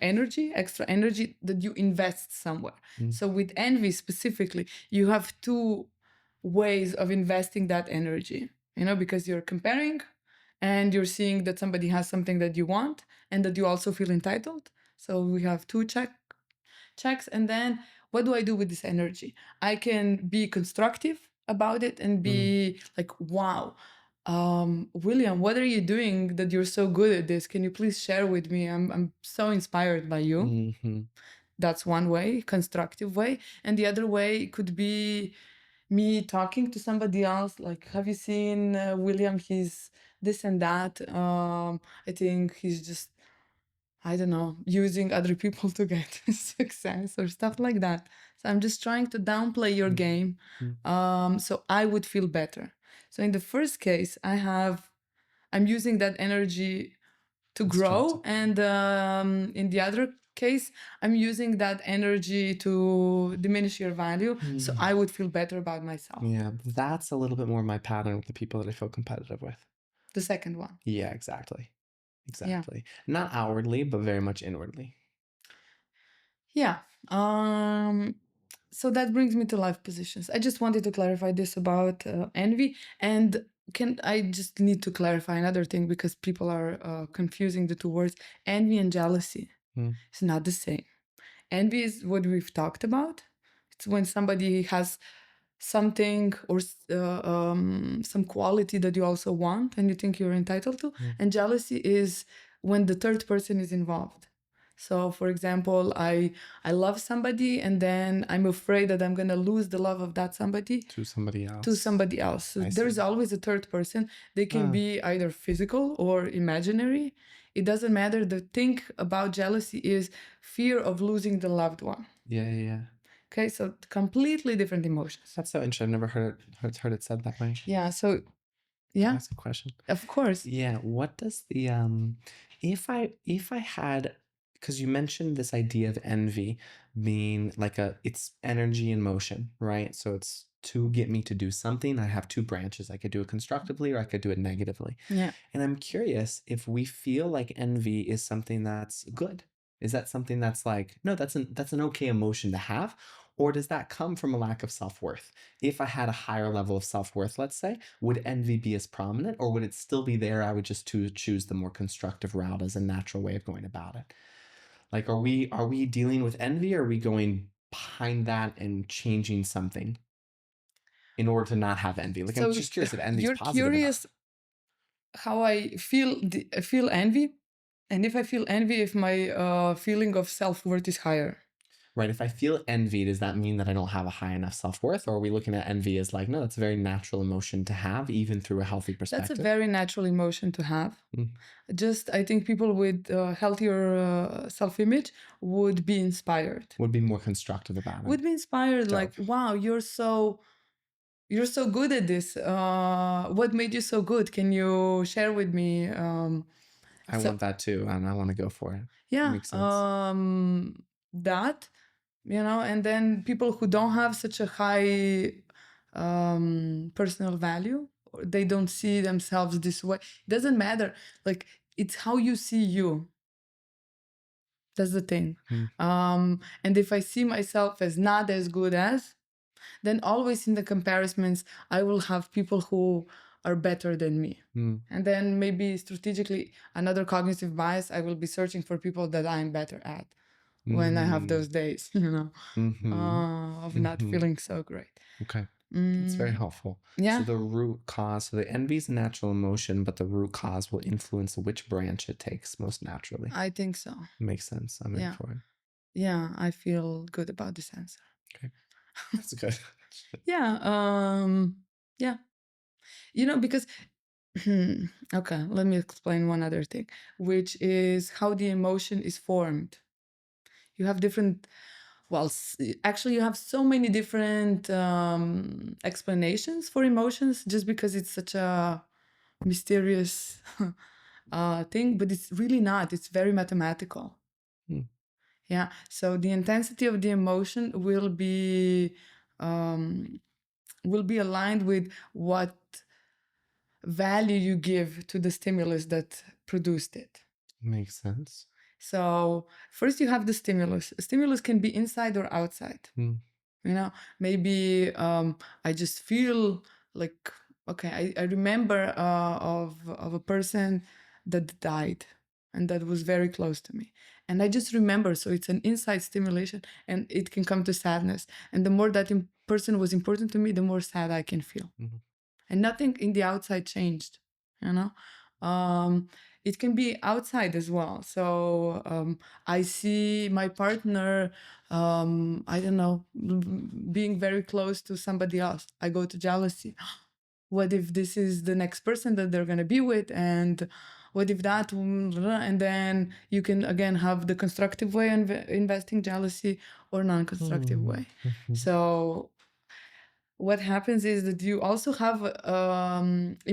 energy, extra energy that you invest somewhere. So with envy specifically, you have two ways of investing that energy. because you're comparing and you're seeing that somebody has something that you want and that you also feel entitled. So we have two checks. And then what do I do with this energy? I can be constructive about it and be like, wow, William, what are you doing that you're so good at this? Can you please share with me? I'm so inspired by you. Mm-hmm. That's one way, constructive way. And the other way could be me talking to somebody else, like, have you seen William? He's this and that. I think he's just, I don't know, using other people to get success or stuff like that. So I'm just trying to downplay your game, so I would feel better. So in the first case, I'm using that energy to grow, and in the other case, I'm using that energy to diminish your value. So I would feel better about myself. Yeah, that's a little bit more my pattern with the people that I feel competitive with. The second one. Yeah, exactly. Exactly. Not outwardly, but very much inwardly. Yeah. So that brings me to life positions. I just wanted to clarify this about envy. And I just need to clarify another thing because people are confusing the two words. Envy and jealousy. It's not the same. Envy is what we've talked about. It's when somebody has something or some quality that you also want and you think you're entitled to. And jealousy is when the third person is involved. So, for example, I love somebody and then I'm afraid that I'm gonna lose the love of that somebody To somebody else. to somebody else. So there's always a third person. They can be either physical or imaginary. It doesn't matter. The thing about jealousy is fear of losing the loved one. Yeah. Okay, so completely different emotions. That's so interesting. I've never heard it said that way. Yeah, so yeah. That's a question. Of course. Yeah, what does the if I had, because you mentioned this idea of envy being like it's energy in motion, right? So it's to get me to do something. I have two branches. I could do it constructively or I could do it negatively. Yeah. And I'm curious if we feel like envy is something that's good. Is that something that's like, no, that's an okay emotion to have? Or does that come from a lack of self-worth? If I had a higher level of self-worth, let's say, would envy be as prominent, or would it still be there? I would just choose the more constructive route as a natural way of going about it. Like, are we dealing with envy, or are we going behind that and changing something in order to not have envy? Like, I'm just curious if envy is positive. You're curious how I feel envy, and if I feel envy, if my feeling of self-worth is higher. Right. If I feel envy, does that mean that I don't have a high enough self-worth? Or are we looking at envy as like, no, that's a very natural emotion to have, even through a healthy perspective? That's a very natural emotion to have. Just, I think people with healthier self-image would be inspired. Would be more constructive about it. Would be inspired, like, wow, you're so good at this. What made you so good? Can you share with me? I want that too, and I want to go for it. Yeah. Makes sense. That, and then people who don't have such a high personal value, or they don't see themselves this way. It doesn't matter. Like, it's how you see you. That's the thing. And if I see myself as not as good as, then always in the comparisons, I will have people who are better than me. And then maybe strategically, another cognitive bias, I will be searching for people that I'm better at when I have those days, of not feeling so great. Okay. That's very helpful. Yeah. So the root cause, so the envy is a natural emotion, but the root cause will influence which branch it takes most naturally. I think so. Makes sense. I'm in for it. Yeah, I feel good about this answer. Okay. That's good. Yeah. Yeah. Because okay, let me explain one other thing, which is how the emotion is formed. You have different, actually, you have so many different explanations for emotions just because it's such a mysterious thing, but it's really not. It's very mathematical. Yeah. So the intensity of the emotion will be aligned with what value you give to the stimulus that produced it. Makes sense. So first you have the stimulus. A stimulus can be inside or outside. Maybe I just feel like okay, I remember of a person that died and that was very close to me. And I just remember, so it's an inside stimulation and it can come to sadness. And the more that person was important to me, the more sad I can feel. Mhm. And nothing in the outside changed, you know. It can be outside as well. So I see my partner, I don't know, being very close to somebody else. I go to jealousy. What if this is the next person that they're going to be with, and what if that, and then you can again have the constructive way of investing jealousy or non-constructive way. Mhm. So what happens is that you also have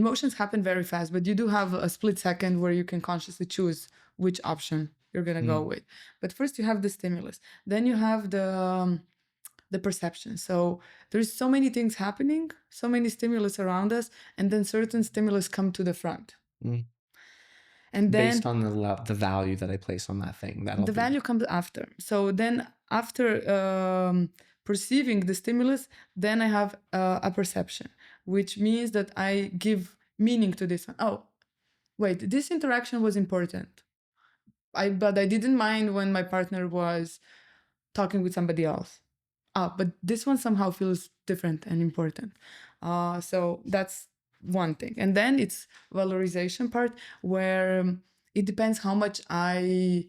emotions happen very fast, but you do have a split second where you can consciously choose which option you're going to go with. But first you have the stimulus, then you have the perception. So there's so many things happening, so many stimulus around us, and then certain stimulus come to the front. Mm. And then Based on the value that I place on that thing, that'll the be. value comes after. So then after perceiving the stimulus, then I have a perception, which means that I give meaning to this one. Oh, wait, this interaction was important. But I didn't mind when my partner was talking with somebody else. But this one somehow feels different and important. So that's one thing. And then it's valorization part, where it depends how much I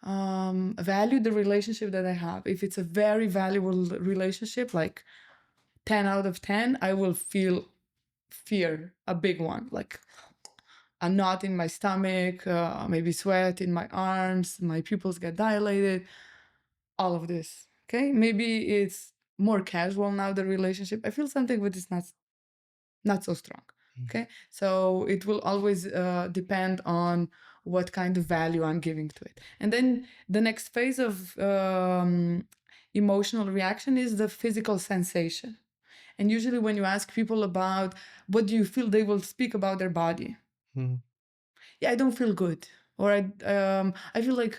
value the relationship that I have. If it's a very valuable relationship, like 10 out of 10, I will feel fear, a big one, like a knot in my stomach, maybe sweat in my arms, my pupils get dilated, all of this. Okay, maybe it's more casual now, the relationship. I feel something, but it's not so strong. Okay, so it will always depend on what kind of value I'm giving to it. And then the next phase of emotional reaction is the physical sensation. And usually when you ask people about what do you feel, they will speak about their body. Yeah, I don't feel good, or I feel like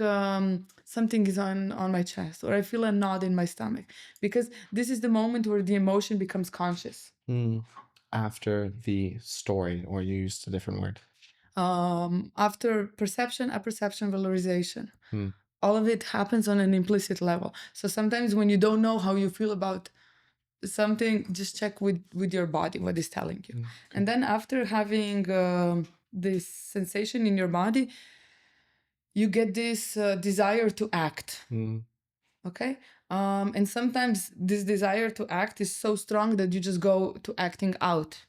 something is on my chest, or I feel a knot in my stomach, because this is the moment where the emotion becomes conscious. After the story, or you used a different word. After perception, apperception, valorization, all of it happens on an implicit level. So sometimes when you don't know how you feel about something, just check with your body what is telling you. And then after having this sensation in your body, you get this desire to act. Okay. And sometimes this desire to act is so strong that you just go to acting out.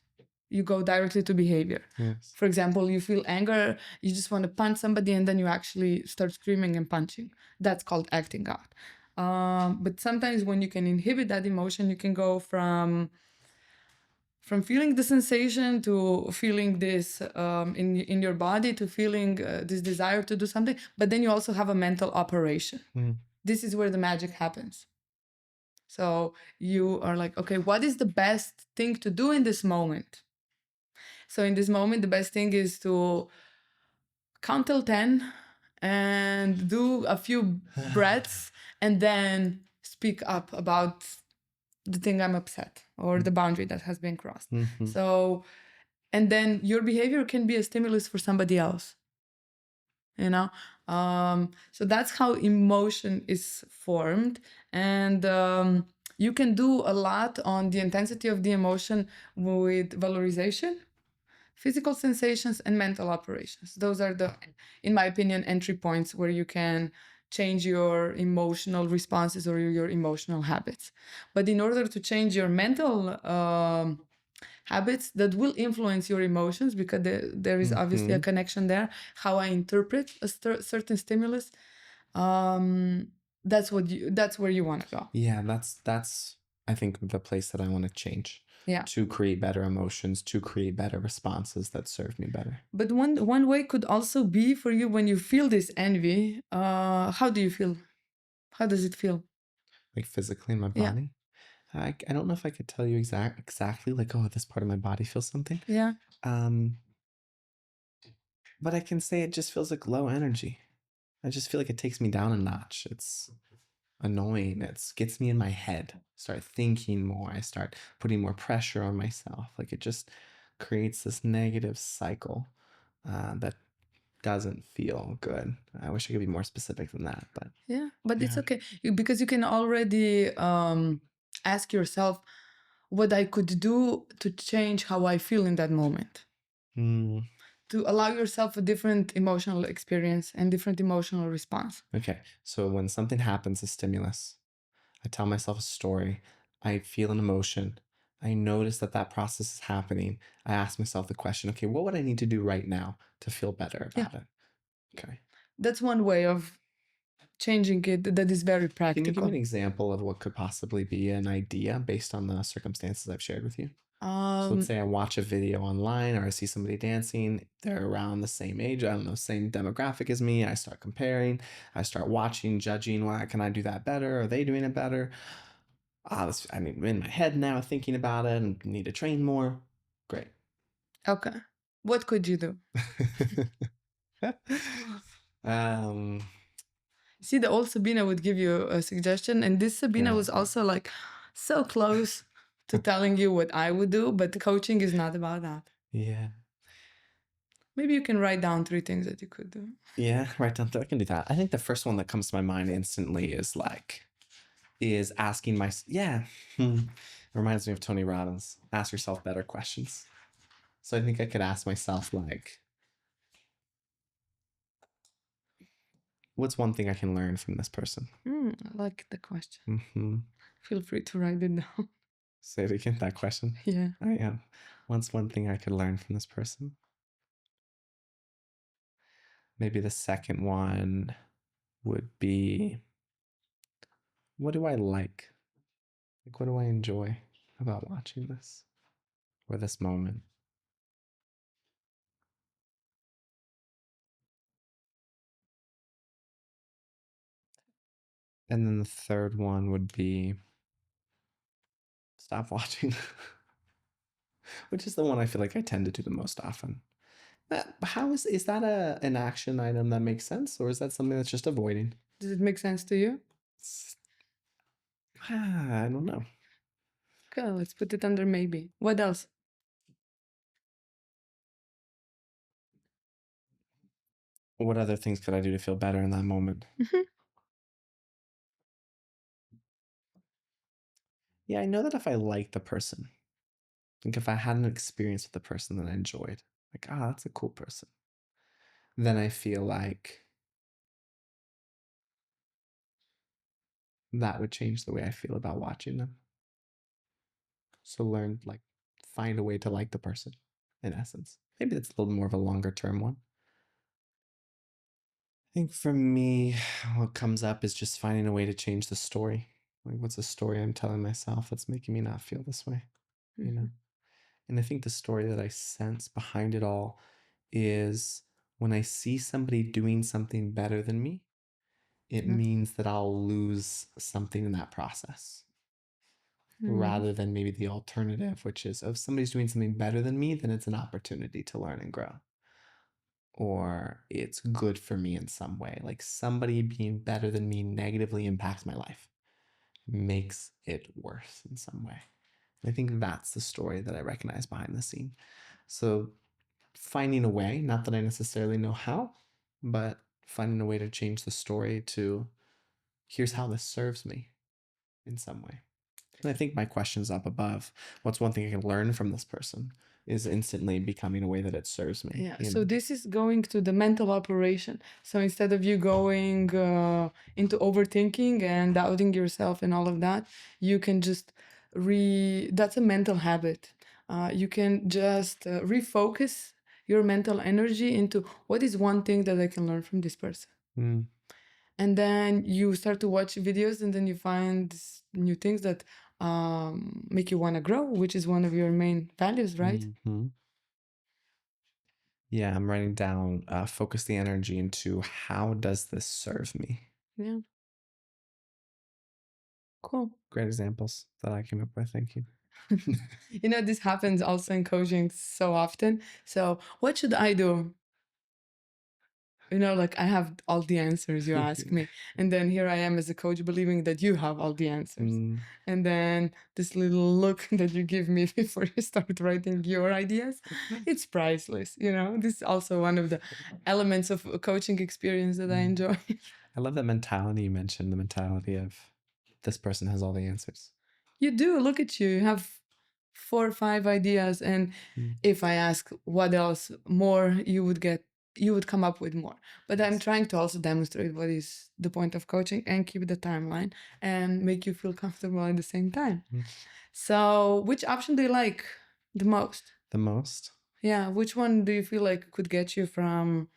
You go directly to behavior. Yes. For example, you feel anger, you just want to punch somebody, and then you actually start screaming and punching. That's called acting out. But sometimes when you can inhibit that emotion, you can go from feeling the sensation to feeling this in your body, to feeling this desire to do something. But then you also have a mental operation. This is where the magic happens. So you are like, okay, what is the best thing to do in this moment? So in this moment, the best thing is to count till 10 and do a few breaths, and then speak up about the thing I'm upset, or the boundary that has been crossed. So, and then your behavior can be a stimulus for somebody else. You know, so that's how emotion is formed. And you can do a lot on the intensity of the emotion with valorization, physical sensations, and mental operations. Those are the, in my opinion, entry points where you can change your emotional responses or your emotional habits. But in order to change your mental habits, that will influence your emotions, because there is obviously a connection there, how I interpret a certain stimulus, that's where you want to go. Yeah, that's I think the place that I want to change. Yeah. To create better emotions, to create better responses that serve me better. But one way could also be for you, when you feel this envy, how do you feel? How does it feel? Like physically in my Yeah. body. I don't know if I could tell you exactly like, oh, this part of my body feels something. Yeah. But I can say it just feels like low energy. I just feel like it takes me down a notch. annoying. It gets me in my head. Start thinking more. I start putting more pressure on myself. Like it just creates this negative cycle that doesn't feel good. I wish I could be more specific than that, but Yeah, but it's yeah. okay because you can already ask yourself what I could do to change how I feel in that moment, Mm, to allow yourself a different emotional experience and different emotional response. okay. So when something happens, a stimulus, I tell myself a story. I feel an emotion. I notice that that process is happening. I ask myself the question, okay, what would I need to do right now to feel better Yeah, about it? Okay. that's one way of changing it that is very Can you give me an practical. example of what could possibly be an idea based on the circumstances I've shared with you? So let's Um, say I watch a video online or I see somebody dancing. They're around the same age, I don't know, same demographic as me. I start comparing. I start watching, judging. Why can I do that better? Are they doing it better? I'm in my head now thinking about it and need to train more. Great. okay. What could you do? um, See, the old Sabina would give you a suggestion, and this Sabina yeah, was also like so close to telling you what I would do, but the coaching is not about that. yeah, Maybe you can write down 3 things that you could do. yeah. Right down. I can do that. I think the first one that comes to my mind instantly is asking my yeah. It reminds me of Tony Robbins. Ask yourself better questions. So I think I could ask myself like, what's one thing I can learn from this person? I like the question. Mm-hmm. Feel free to write it down. Say it again. That question. Yeah. I am. What's one thing I could learn from this person? Maybe the second one would be, what do I like? Like, what do I enjoy about watching this or this moment? And then the third one would be stop watching, which is the one I feel like I tend to do the most often. How is that an action item that makes sense, or is that something that's just avoiding? Does it make sense to you? I don't know. Okay, let's put it under maybe. What else? What other things could I do to feel better in that moment? Mhm. Yeah, I know that if I like the person, like if I had an experience with the person that I enjoyed, like, that's a cool person, then I feel like that would change the way I feel about watching them. So learn, like, find a way to like the person, in essence. Maybe that's a little more of a longer term one. I think for me, what comes up is just finding a way to change the story. Like, what's a story I'm telling myself that's making me not feel this way, you know? And I think the story that I sense behind it all is when I see somebody doing something better than me, it Yeah. means that I'll lose something in that process Mhm. rather than maybe the alternative, which is if somebody's doing something better than me, then it's an opportunity to learn and grow. Or it's good for me in some way. Like somebody being better than me negatively impacts my life, makes it worse in some way. I think that's the story that I recognize behind the scene. So finding a way, not that I necessarily know how, but finding a way to change the story to here's how this serves me in some way. And I think my question's up above. What's one thing I can learn from this person is instantly becoming a way that it serves me. Yeah, so this is going to the mental operation. So instead of you going into overthinking and doubting yourself and all of that, you can just that's a mental habit. You can just refocus your mental energy into what is one thing that I can learn from this person. Mm, And then you start to watch videos and then you find new things that make you want to grow, which is one of your main values, right? mhm. Yeah, I'm writing down focus the energy into how does this serve me? Yeah, cool. Great examples that I came up with. Thank you. You know, this happens also in coaching so often. So, what should I do you know, like I have all the answers you ask me. And then here I am as a coach believing that you have all the answers. And then this little look that you give me before you start writing your ideas, it's priceless. You know, this is also one of the elements of a coaching experience that I enjoy. I love that mentality you mentioned, the mentality of this person has all the answers. You do. Look at you. You have 4 or 5 ideas. And if I ask what else more, you would come up with more. But I'm trying to also demonstrate what is the point of coaching and keep the timeline and make you feel comfortable at the same time. So which option do you like the most? The most? Yeah. Which one do you feel like could get you from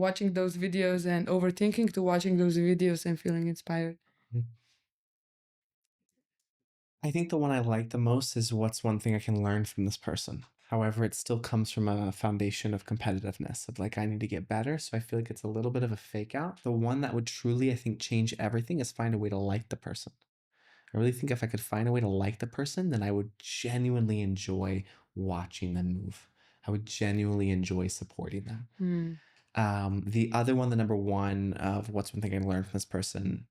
watching those videos and overthinking to watching those videos and feeling inspired? I think the one I like the most is what's one thing I can learn from this person. However, it still comes from a foundation of competitiveness, of like, I need to get better. So I feel like it's a little bit of a fake out. The one that would truly, I think, change everything is find a way to like the person. I really think if I could find a way to like the person, then I would genuinely enjoy watching them move. I would genuinely enjoy supporting them. The other one, the number one of what's one thing I learned from this person,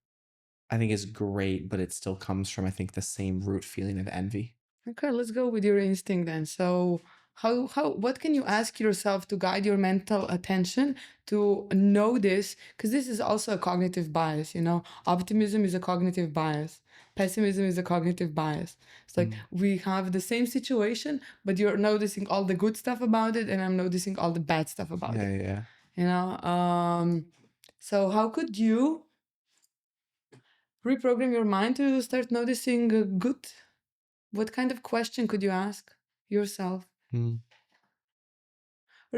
I think is great, but it still comes from, I think, the same root feeling of envy. Okay, let's go with your instinct then. So what can you ask yourself to guide your mental attention to know this? Because this is also a cognitive bias, you know. Optimism is a cognitive bias. Pessimism is a cognitive bias. It's like we have the same situation, but you're noticing all the good stuff about it, and I'm noticing all the bad stuff about it. Yeah. You know. So how could you reprogram your mind to start noticing good? What kind of question could you ask yourself? Or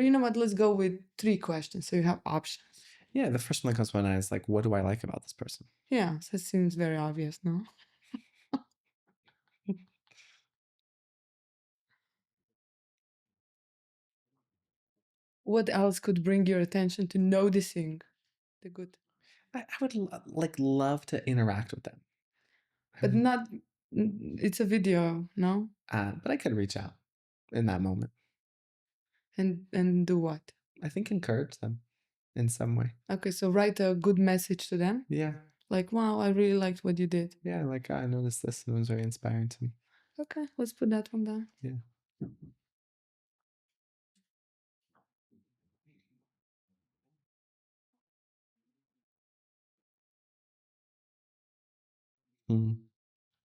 you know what, let's go with 3 questions so you have options. Yeah, the first one that comes to my mind is like, what do I like about this person? Yeah, so it seems very obvious, no? What else could bring your attention to noticing the good? I would love to interact with them. But not, it's a video, no? But I could reach out in that moment. And do what? I think encourage them in some way. Okay, so write a good message to them. Yeah. Like, wow, I really liked what you did. Yeah, like I noticed this and it was very inspiring to me. Okay, let's put that one down. Yeah.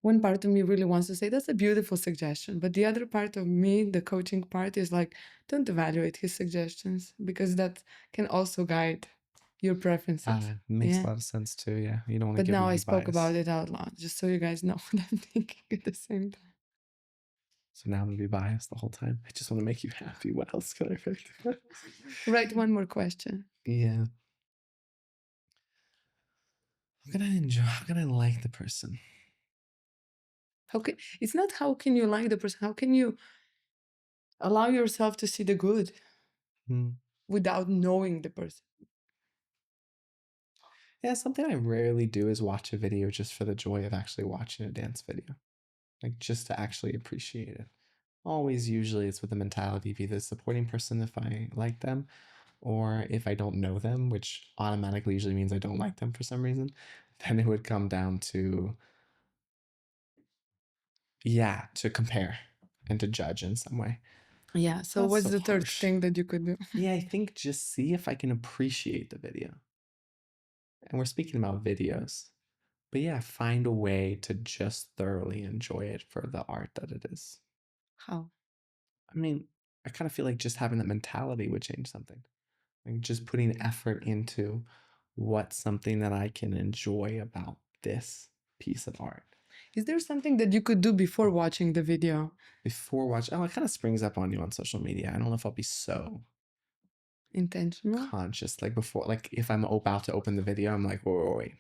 One part of me really wants to say that's a beautiful suggestion, but the other part of me, the coaching part, is like, don't evaluate his suggestions because that can also guide your preferences. Makes a lot of sense too. Yeah, you don't want to But give now them I any spoke bias. about it out loud, just so you guys know what I'm thinking at the same time. So now I'm gonna be biased the whole time. I just want to make you happy. What else could I pick? Write one more question. Yeah. How can I enjoy? How can I like the person? It's not how can you like the person, how can you allow yourself to see the good without knowing the person? Yeah, something I rarely do is watch a video just for the joy of actually watching a dance video. Like just to actually appreciate it. Always usually it's with the mentality of either supporting person if I like them, or if I don't know them, which automatically usually means I don't like them for some reason, then it would come down to to compare and to judge in some way. Yeah, so Not what's so the third harsh. thing that you could do? Yeah, I think just see if I can appreciate the video. And we're speaking about videos. But yeah, find a way to just thoroughly enjoy it for the art that it is. How? I mean, I kind of feel like just having that mentality would change something. Like just putting effort into what's something that I can enjoy about this piece of art. Is there something that you could do before watching the video? Before watching, it kind of springs up on you on social media. I don't know if I'll be so Intentional? conscious. Like before, like if I'm about to open the video, I'm like, wait.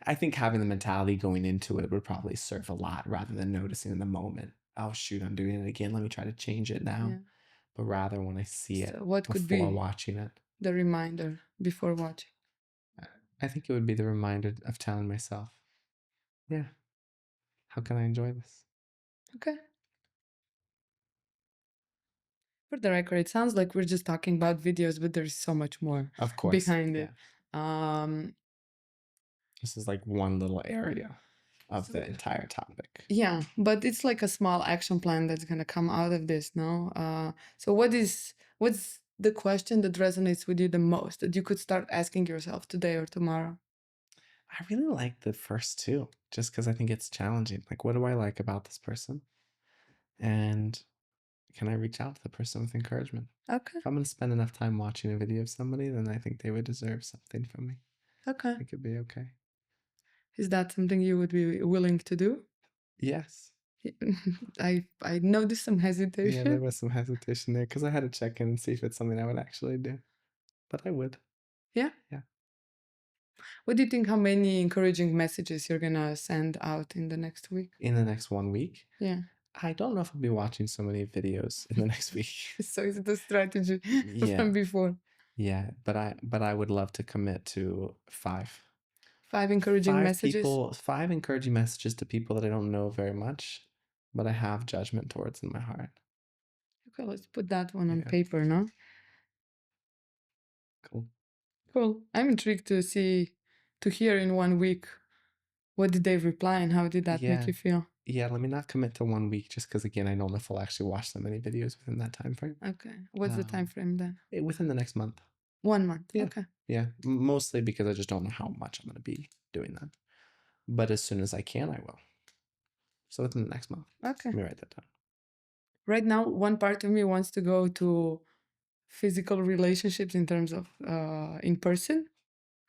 I think having the mentality going into it would probably serve a lot rather than noticing in the moment. Oh shoot, I'm doing it again. Let me try to change it now. Yeah. But rather when I see it What could before be watching it, the reminder before watching? I think it would be the reminder of telling myself, yeah, how can I enjoy this? Okay. For the record, it sounds like we're just talking about videos, but there's so much more Of course. behind Yeah. it. Um, This is like one little area of So- the entire topic. yeah, but it's like a small action plan that's gonna come out of this, no? So what's the question that resonates with you the most that you could start asking yourself today or tomorrow? I really like the first two just because I think it's challenging. Like, what do I like about this person? And can I reach out to the person with encouragement? Okay, If I'm going to spend enough time watching a video of somebody, then I think they would deserve something from me. okay. It could be okay. Is that something you would be willing to do? Yes. I noticed some Yeah, hesitation. there was some hesitation there because I had to check in and see if it's something I would actually do. But I would. Yeah? Yeah. What do you think how many encouraging messages you're gonna send out in the next week? In the next 1 week, Yeah. I don't know if I'll be watching so many videos in the next week. So is it a strategy Yeah. from before? Yeah, but I would love to commit to 5. 5 encouraging 5 messages. people, 5 encouraging messages to people that I don't know very much, but I have judgment towards in my heart. Okay, let's put that one on Yeah. paper, no? Cool. Cool. I'm intrigued to hear in 1 week what did they reply and how did that Yeah. make you feel? Yeah, let me not commit to 1 week just because again I don't know if I'll actually watch that many videos within that time frame. Okay. What's the time frame then? Within the next month. 1 month. Yeah. Okay. Yeah, mostly because I just don't know how much I'm going to be doing that. But as soon as I can, I will. So within the next month. Okay. Let me write that down. Right now, one part of me wants to go to physical relationships in terms of in person,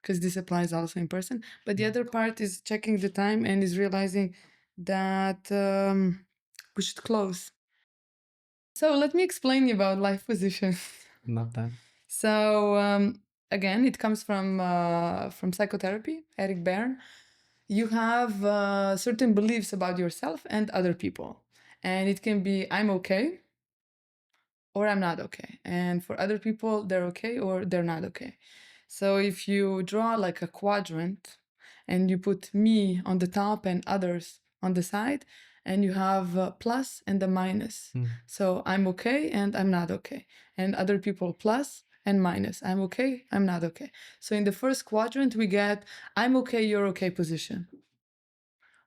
because this applies also in person. But the other part is checking the time and is realizing that we should close. So let me explain you about life position. Love that. So again, it comes from psychotherapy, Eric Berne. You have certain beliefs about yourself and other people, and it can be I'm okay or I'm not okay. And for other people, they're okay or they're not okay. So if you draw like a quadrant and you put me on the top and others on the side, and you have a plus and a minus. So I'm okay and I'm not okay. And other people plus and minus. I'm okay, I'm not okay. So in the first quadrant, we get I'm okay, you're okay position,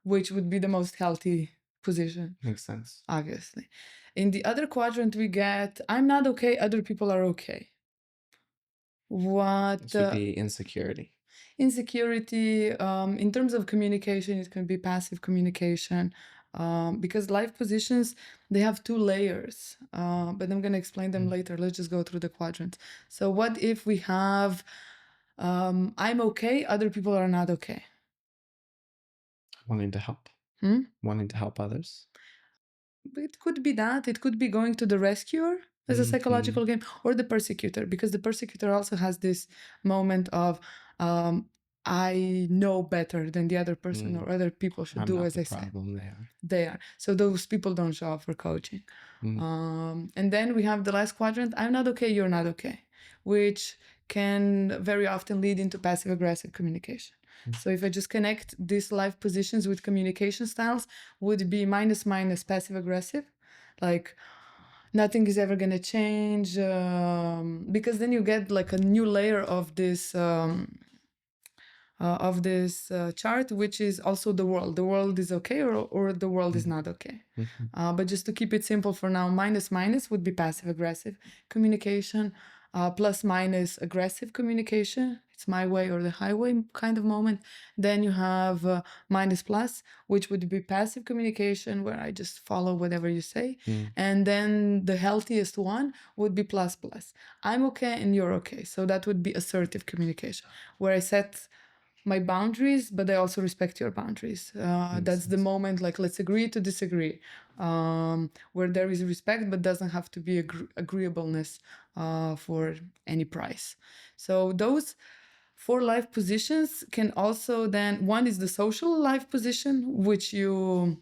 which would be the most healthy position. Makes sense. Obviously. In the other quadrant, we get I'm not okay, other people are okay. What This would be insecurity. insecurity in terms of communication, it can be passive communication because life positions they have 2 layers, but I'm going to explain them later. Let's just go through the quadrants. So what if we have I'm okay, other people are not okay? Wanting to help. Wanting to help others. It could be that. It could be going to the rescuer as a psychological game or the persecutor, because the persecutor also has this moment of I know better than the other person or other people should I'm do not as the I said. problem, they are. They are. So those people don't show up for coaching. And then we have the last quadrant, I'm not okay, you're not okay, which can very often lead into passive aggressive communication. So if I just connect these life positions with communication styles, would be minus minus passive aggressive, like nothing is ever gonna change, because then you get like a new layer of this chart, which is also the world. The world is okay or the world is not okay. But just to keep it simple for now, minus minus would be passive aggressive communication, plus minus aggressive communication. It's my way or the highway kind of moment. Then you have minus plus, which would be passive communication, where I just follow whatever you say. And then the healthiest one would be plus plus. I'm okay and you're okay. So that would be assertive communication, where I set my boundaries, but I also respect your boundaries. That's the moment, like, let's agree to disagree, where there is respect, but doesn't have to be agreeableness for any price. So those 4 life positions can also then, one is the social life position, which you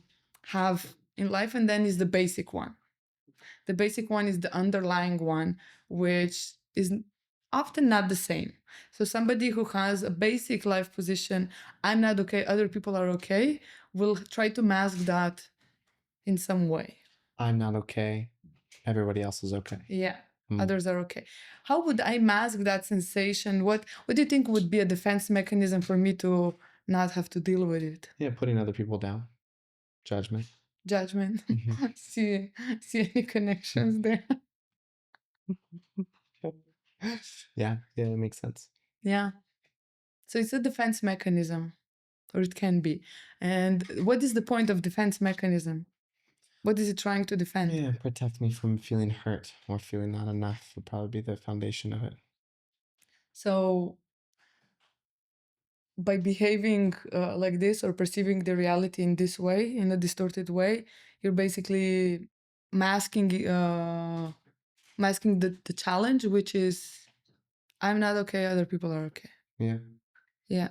have in life, and then is the basic one. The basic one is the underlying one, which is often not the same. So somebody who has a basic life position, I'm not okay, other people are okay, will try to mask that in some way. I'm not okay. Everybody else is okay. Yeah, Mm. others are okay. How would I mask that sensation? What do you think would be a defense mechanism for me to not have to deal with it? Yeah, putting other people down. Judgment. Judgment. Mhm. See any connections there? Yeah, it makes sense. Yeah. So it's a defense mechanism, or it can be. And what is the point of defense mechanism? What is it trying to defend? Yeah, protect me from feeling hurt or feeling not enough would probably be the foundation of it. So by behaving like this or perceiving the reality in this way, in a distorted way, you're basically masking the challenge, which is I'm not okay, other people are okay. Yeah. Yeah.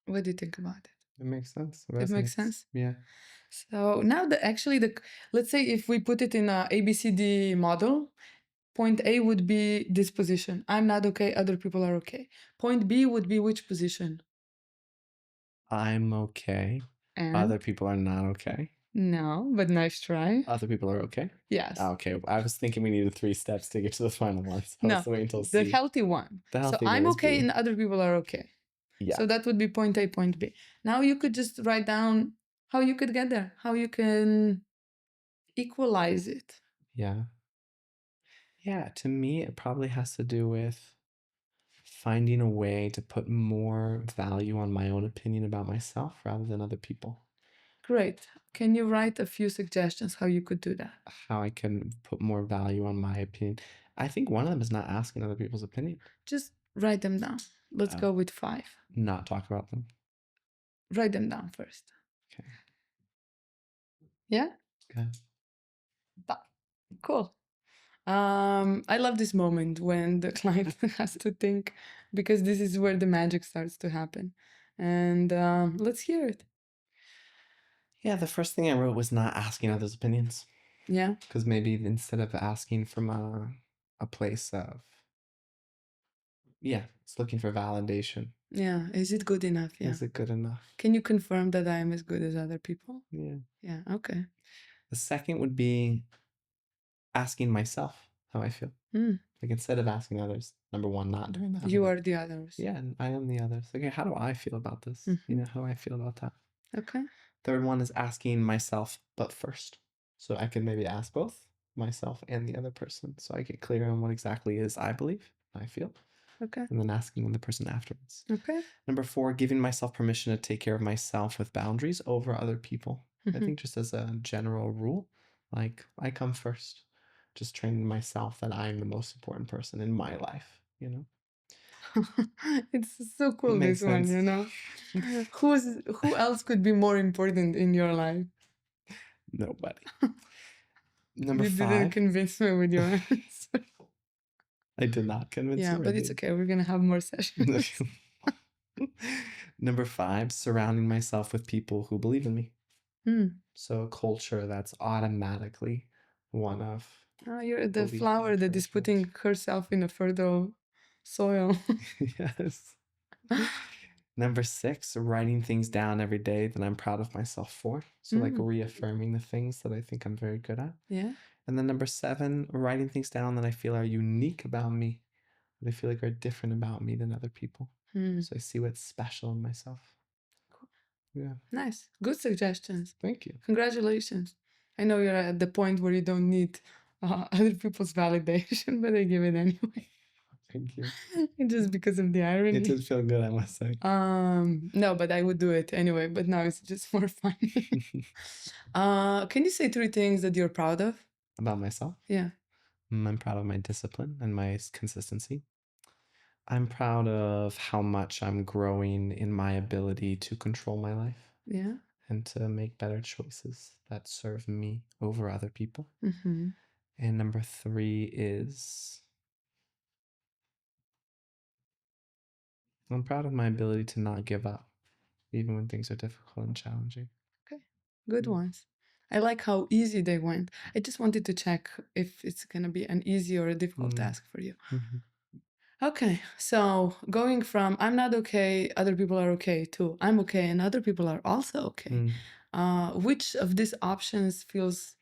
What do you think about it? It makes sense. It makes Resonates. sense. Yeah. So now let's say if we put it in a ABCD model, point A would be this position. I'm not okay, other people are okay. Point B would be which position? I'm okay. And Other people are not okay. no, but nice try. Other people are okay. Yes. Okay. I was thinking we needed 3 steps to get to the final one. So I No, was waiting until the C. healthy one. The So healthy I'm one is okay B. and other people are okay. Yeah. So that would be point A, point B. Now you could just write down how you could get there, how you can equalize it. Yeah. Yeah. To me, it probably has to do with finding a way to put more value on my own opinion about myself rather than other people. Great. Can you write a few suggestions how you could do that? How I can put more value on my opinion. I think one of them is not asking other people's opinion. Just write them down. Let's go with 5. Not talk about them. Write them down first. Okay. Yeah? Okay. Cool. I love this moment when the client has to think because this is where the magic starts to happen. And let's hear it. Yeah, the first thing I wrote was not asking others' opinions. Yeah. Because maybe instead of asking from a place of, yeah, it's looking for validation. Yeah. Is it good enough? Yeah. Is it good enough? Can you confirm that I am as good as other people? Yeah. Yeah. Okay. The second would be asking myself how I feel. Mm. Like instead of asking others, number one, not doing that. You are the others. Yeah, and I am the others. Okay, how do I feel about this? You know, how do I feel about that? Okay. Third one is asking myself, but first. So I can maybe ask both myself and the other person. So I get clear on what exactly is I believe, I feel. Okay. And then asking the person afterwards. Okay. Number 4, giving myself permission to take care of myself with boundaries over other people. I think just as a general rule, like I come first. Just training myself that I'm the most important person in my life, you know? It's so cool, Makes this one, sense. you know? Who else could be more important in your life? Nobody. Number You 5. didn't convince me with your answer. I did not convince you. Yeah, but it's okay. We're gonna have more sessions. Number 5, surrounding myself with people who believe in me. So a culture that's automatically one of Oh, you're the belief flower and that is putting encouragement. herself in a fertile soil. Yes. Number 6, writing things down every day that I'm proud of myself for. So like reaffirming the things that I think I'm very good at. Yeah. And then number 7, writing things down that I feel are unique about me, that I feel like are different about me than other people. So I see what's special in myself. Cool. Yeah. Nice. Good suggestions. Thank you. Congratulations. I know you're at the point where you don't need other people's validation, but I give it anyway. Thank you. Just because of the irony. It did feel good, I must say. No, but I would do it anyway, but now it's just more fun. Can you say 3 things that you're proud of? About myself? Yeah. I'm proud of my discipline and my consistency. I'm proud of how much I'm growing in my ability to control my life. Yeah. And to make better choices that serve me over other people. Mm-hmm. And number 3 is I'm proud of my ability to not give up, even when things are difficult and challenging. Okay. Good ones. I like how easy they went. I just wanted to check if it's going to be an easy or a difficult task for you. Okay, so going from I'm not okay, other people are okay, to I'm okay and other people are also okay. Which of these options feels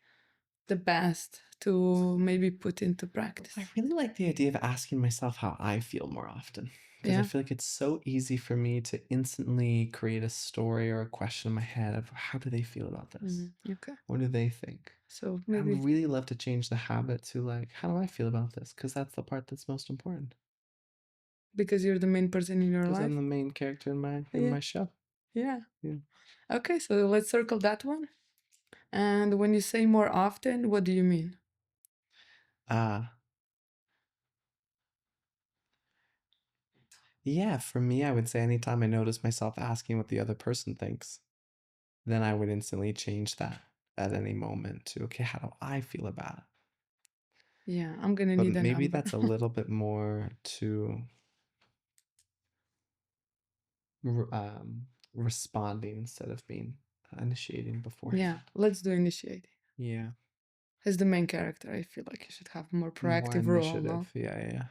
the best to maybe put into practice? I really like the idea of asking myself how I feel more often because I Yeah. feel like it's so easy for me to instantly create a story or a question in my head of how do they feel about this? Okay. What do they think? So I maybe would really love to change the habit to like, how do I feel about this? Because that's the part that's most important. because you're the main person in your Because I'm life. the main character in Yeah. my show. Yeah. Yeah. Okay, so let's circle that one. And when you say more often, what do you mean? Uh yeah, for me, I would say anytime I notice myself asking what the other person thinks, then I would instantly change that at any moment to, okay, how do I feel about it? Yeah, I'm gonna But need a maybe number. that's a little bit more to responding instead of being initiating Yeah, beforehand. let's do initiating. Yeah, As the main character, I feel like you should have a more more proactive role, no? initiative. Yeah, yeah, yeah.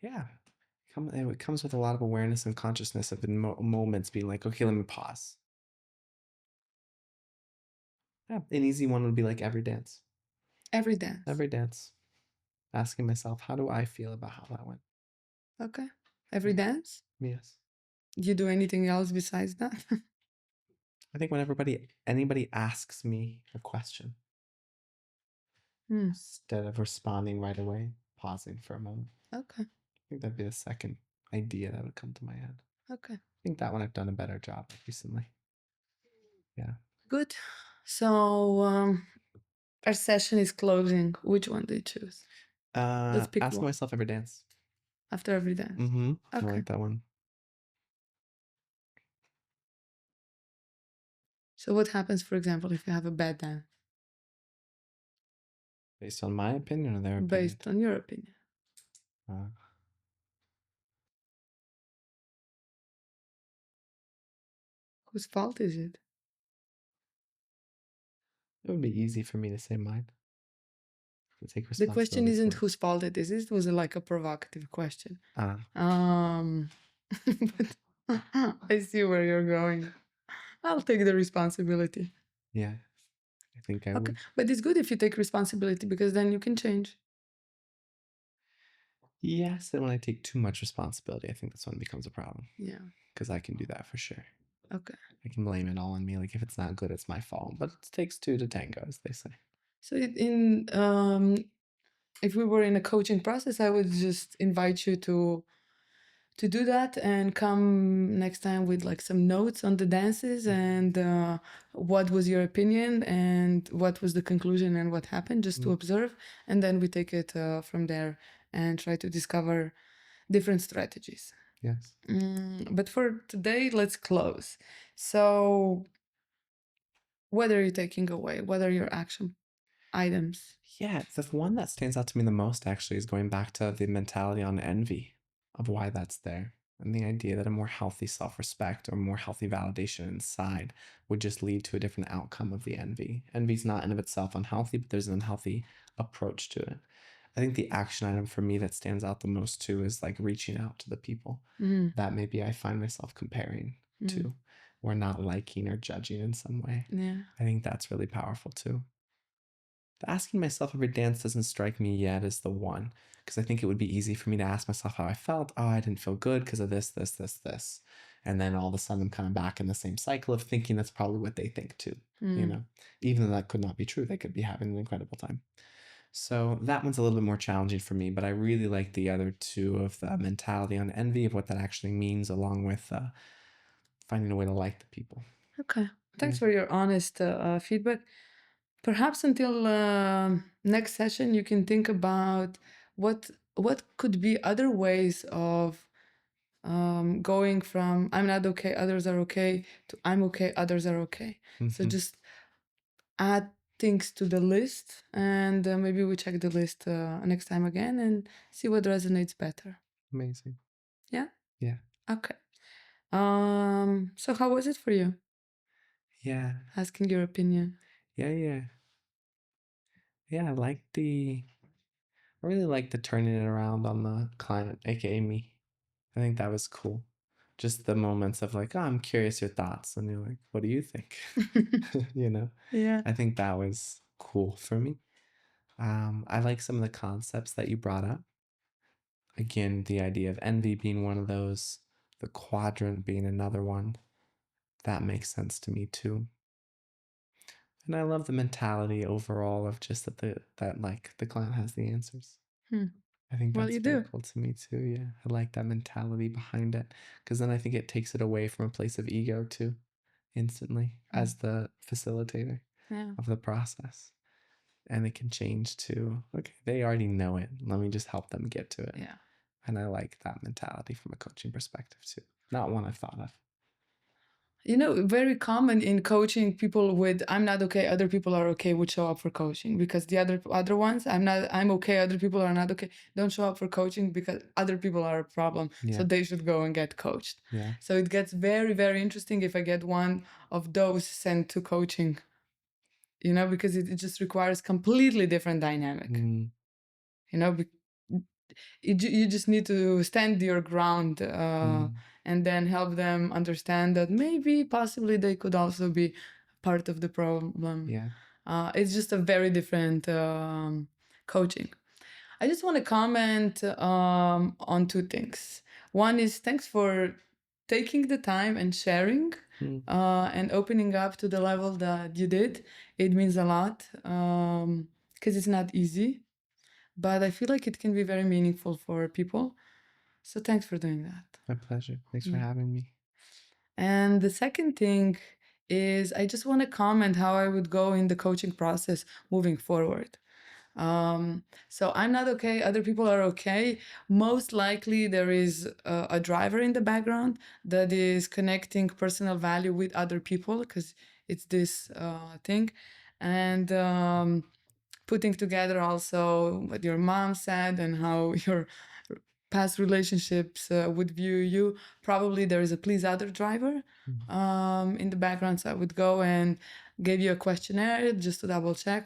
Yeah. It comes with a lot of awareness and consciousness of in moments being like, okay, let me pause. Yeah, an easy one would be like every dance. Every dance. Every dance. Asking myself, how do I feel about how that went? Okay. Every Yeah. dance? Yes. You do anything else besides that? I think when anybody asks me a question, Hmm. instead of responding right away, pausing for a moment. Okay. I think that'd be the second idea that would come to my head. Okay. I think that one I've done a better job recently. Yeah. Good. So our session is closing. Which one do you choose? Let's pick Asking one myself every dance. after every dance. Mm-hmm. I Okay. like that one. So what happens, for example, if you have a bad dance? Based on my opinion or their opinion? Based on your opinion. Uh, Whose fault is it? it would be easy for me to say mine. To take The question responsibility isn't for it. whose fault it is. It was like a provocative question. Ah, But I see where you're going. I'll take the responsibility. yeah. I think I Okay. would. But it's good if you take responsibility because then you can change. Yes, and when I take too much responsibility, I think that's when it becomes a problem. Yeah. Because I can do that for sure. Okay. I can blame it all on me. Like if it's not good, it's my fault. But it takes two to tango, as they say. So if we were in a coaching process, I would just invite you to do that and come next time with like some notes on the dances and what was your opinion and what was the conclusion and what happened, just to observe, and then we take it from there and try to discover different strategies. Yes. But for today, let's close. So what are you taking away? What are your action items? Yeah, the one that stands out to me the most actually is going back to the mentality on envy of why that's there. And the idea that a more healthy self respect or more healthy validation inside would just lead to a different outcome of the envy. Envy's not in of itself unhealthy, but there's an unhealthy approach to it. I think the action item for me that stands out the most too is like reaching out to the people Mm, that maybe I find myself comparing to or not liking or judging in some way. yeah. I think that's really powerful too. The asking myself every dance doesn't strike me yet as the one, because I think it would be easy for me to ask myself how I felt. Oh, I didn't feel good because of this, this, this, this. And then all of a sudden I'm kind of back in the same cycle of thinking that's probably what they think too, even though that could not be true. They could be having an incredible time. So that one's a little bit more challenging for me, but I really like the other two of the mentality on envy of what that actually means, along with finding a way to like the people. Okay. Thanks Yeah. for your honest feedback. Perhaps until next session, you can think about what could be other ways of going from I'm not okay, others are okay, to I'm okay, others are okay. So Mm-hmm. just add things to the list, and maybe we check the list next time again and see what resonates better. Amazing. Yeah. Yeah. Okay. So how was it for you? Yeah. Asking your opinion. Yeah. Yeah. Yeah. I really like the turning it around on the client, aka me. I think that was cool. just the moments of like, oh, I'm curious your thoughts. And you're like, what do you think? You know, Yeah. I think that was cool for me. I like some of the concepts that you brought up. Again, the idea of envy being one of those, the quadrant being another one. That makes sense to me too. And I love the mentality overall of just that like the client has the answers. Hmm. I think Well, that's you very do. cool to me too. Yeah, I like that mentality behind it because then I think it takes it away from a place of ego too, instantly as the facilitator Yeah. of the process. And it can change to, okay, they already know it. Let me just help them get to it. Yeah. And I like that mentality from a coaching perspective too. Not one I've thought of. You know, very common in coaching, people with "I'm not okay, other people are okay" would show up for coaching, because the other ones, I'm okay, other people are not okay, don't show up for coaching because other people are a problem. So Yeah. they should go and get coached. Yeah. So it gets very, very interesting if I get one of those sent to coaching, you know, because it just requires completely different dynamic. Mm, You know, you just need to stand your ground, mm, and then help them understand that maybe possibly they could also be part of the problem. yeah. It's just a very different coaching. I just want to comment on two things. One is, thanks for taking the time and sharing, Mm, and opening up to the level that you did. It means a lot, because it's not easy, but I feel like it can be very meaningful for people. So thanks for doing that. my pleasure. Thanks for Mm. having me. And the second thing is, I just want to comment how I would go in the coaching process moving forward. So I'm not okay, other people are okay. Most likely there is a driver in the background that is connecting personal value with other people, because it's this thing. And putting together also what your mom said and how your past relationships would view you. Probably there is a please other driver in the background. So I would go and give you a questionnaire just to double check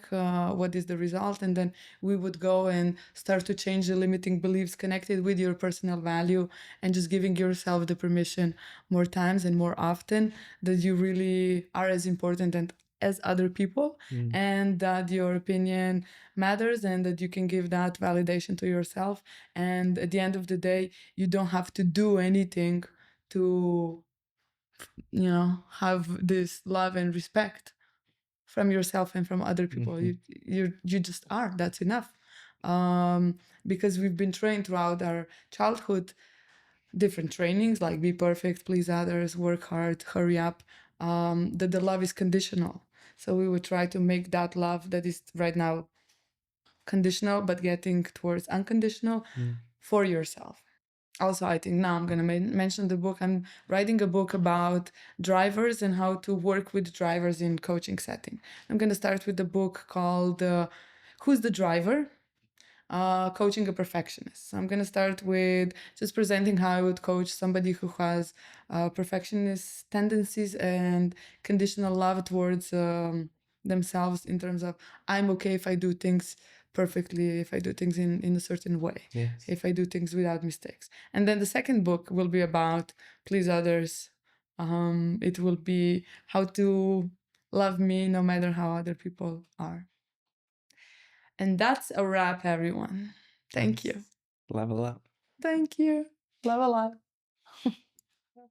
what is the result. And then we would go and start to change the limiting beliefs connected with your personal value, and just giving yourself the permission more times and more often that you really are as important and as other people, Mm, and that your opinion matters, and that you can give that validation to yourself. And at the end of the day, you don't have to do anything to, you know, have this love and respect from yourself and from other people. mhm, You just are. That's enough. Because we've been trained throughout our childhood, different trainings like be perfect, please others, work hard, hurry up, that the love is conditional. So we would try to make that love that is right now conditional, but getting towards unconditional mm, for yourself. Also, I think now I'm going to mention the book. I'm writing a book about drivers and how to work with drivers in coaching setting. I'm going to start with the book called Who's the Driver? Coaching a perfectionist. So I'm going to start with just presenting how I would coach somebody who has perfectionist tendencies and conditional love towards themselves, in terms of, I'm okay if I do things perfectly, if I do things in a certain way, yes. if I do things without mistakes. And then the second book will be about please others. It will be how to love me no matter how other people are. And that's a wrap, everyone. Thank you. Nice. Level up. Thank you. Love a lot.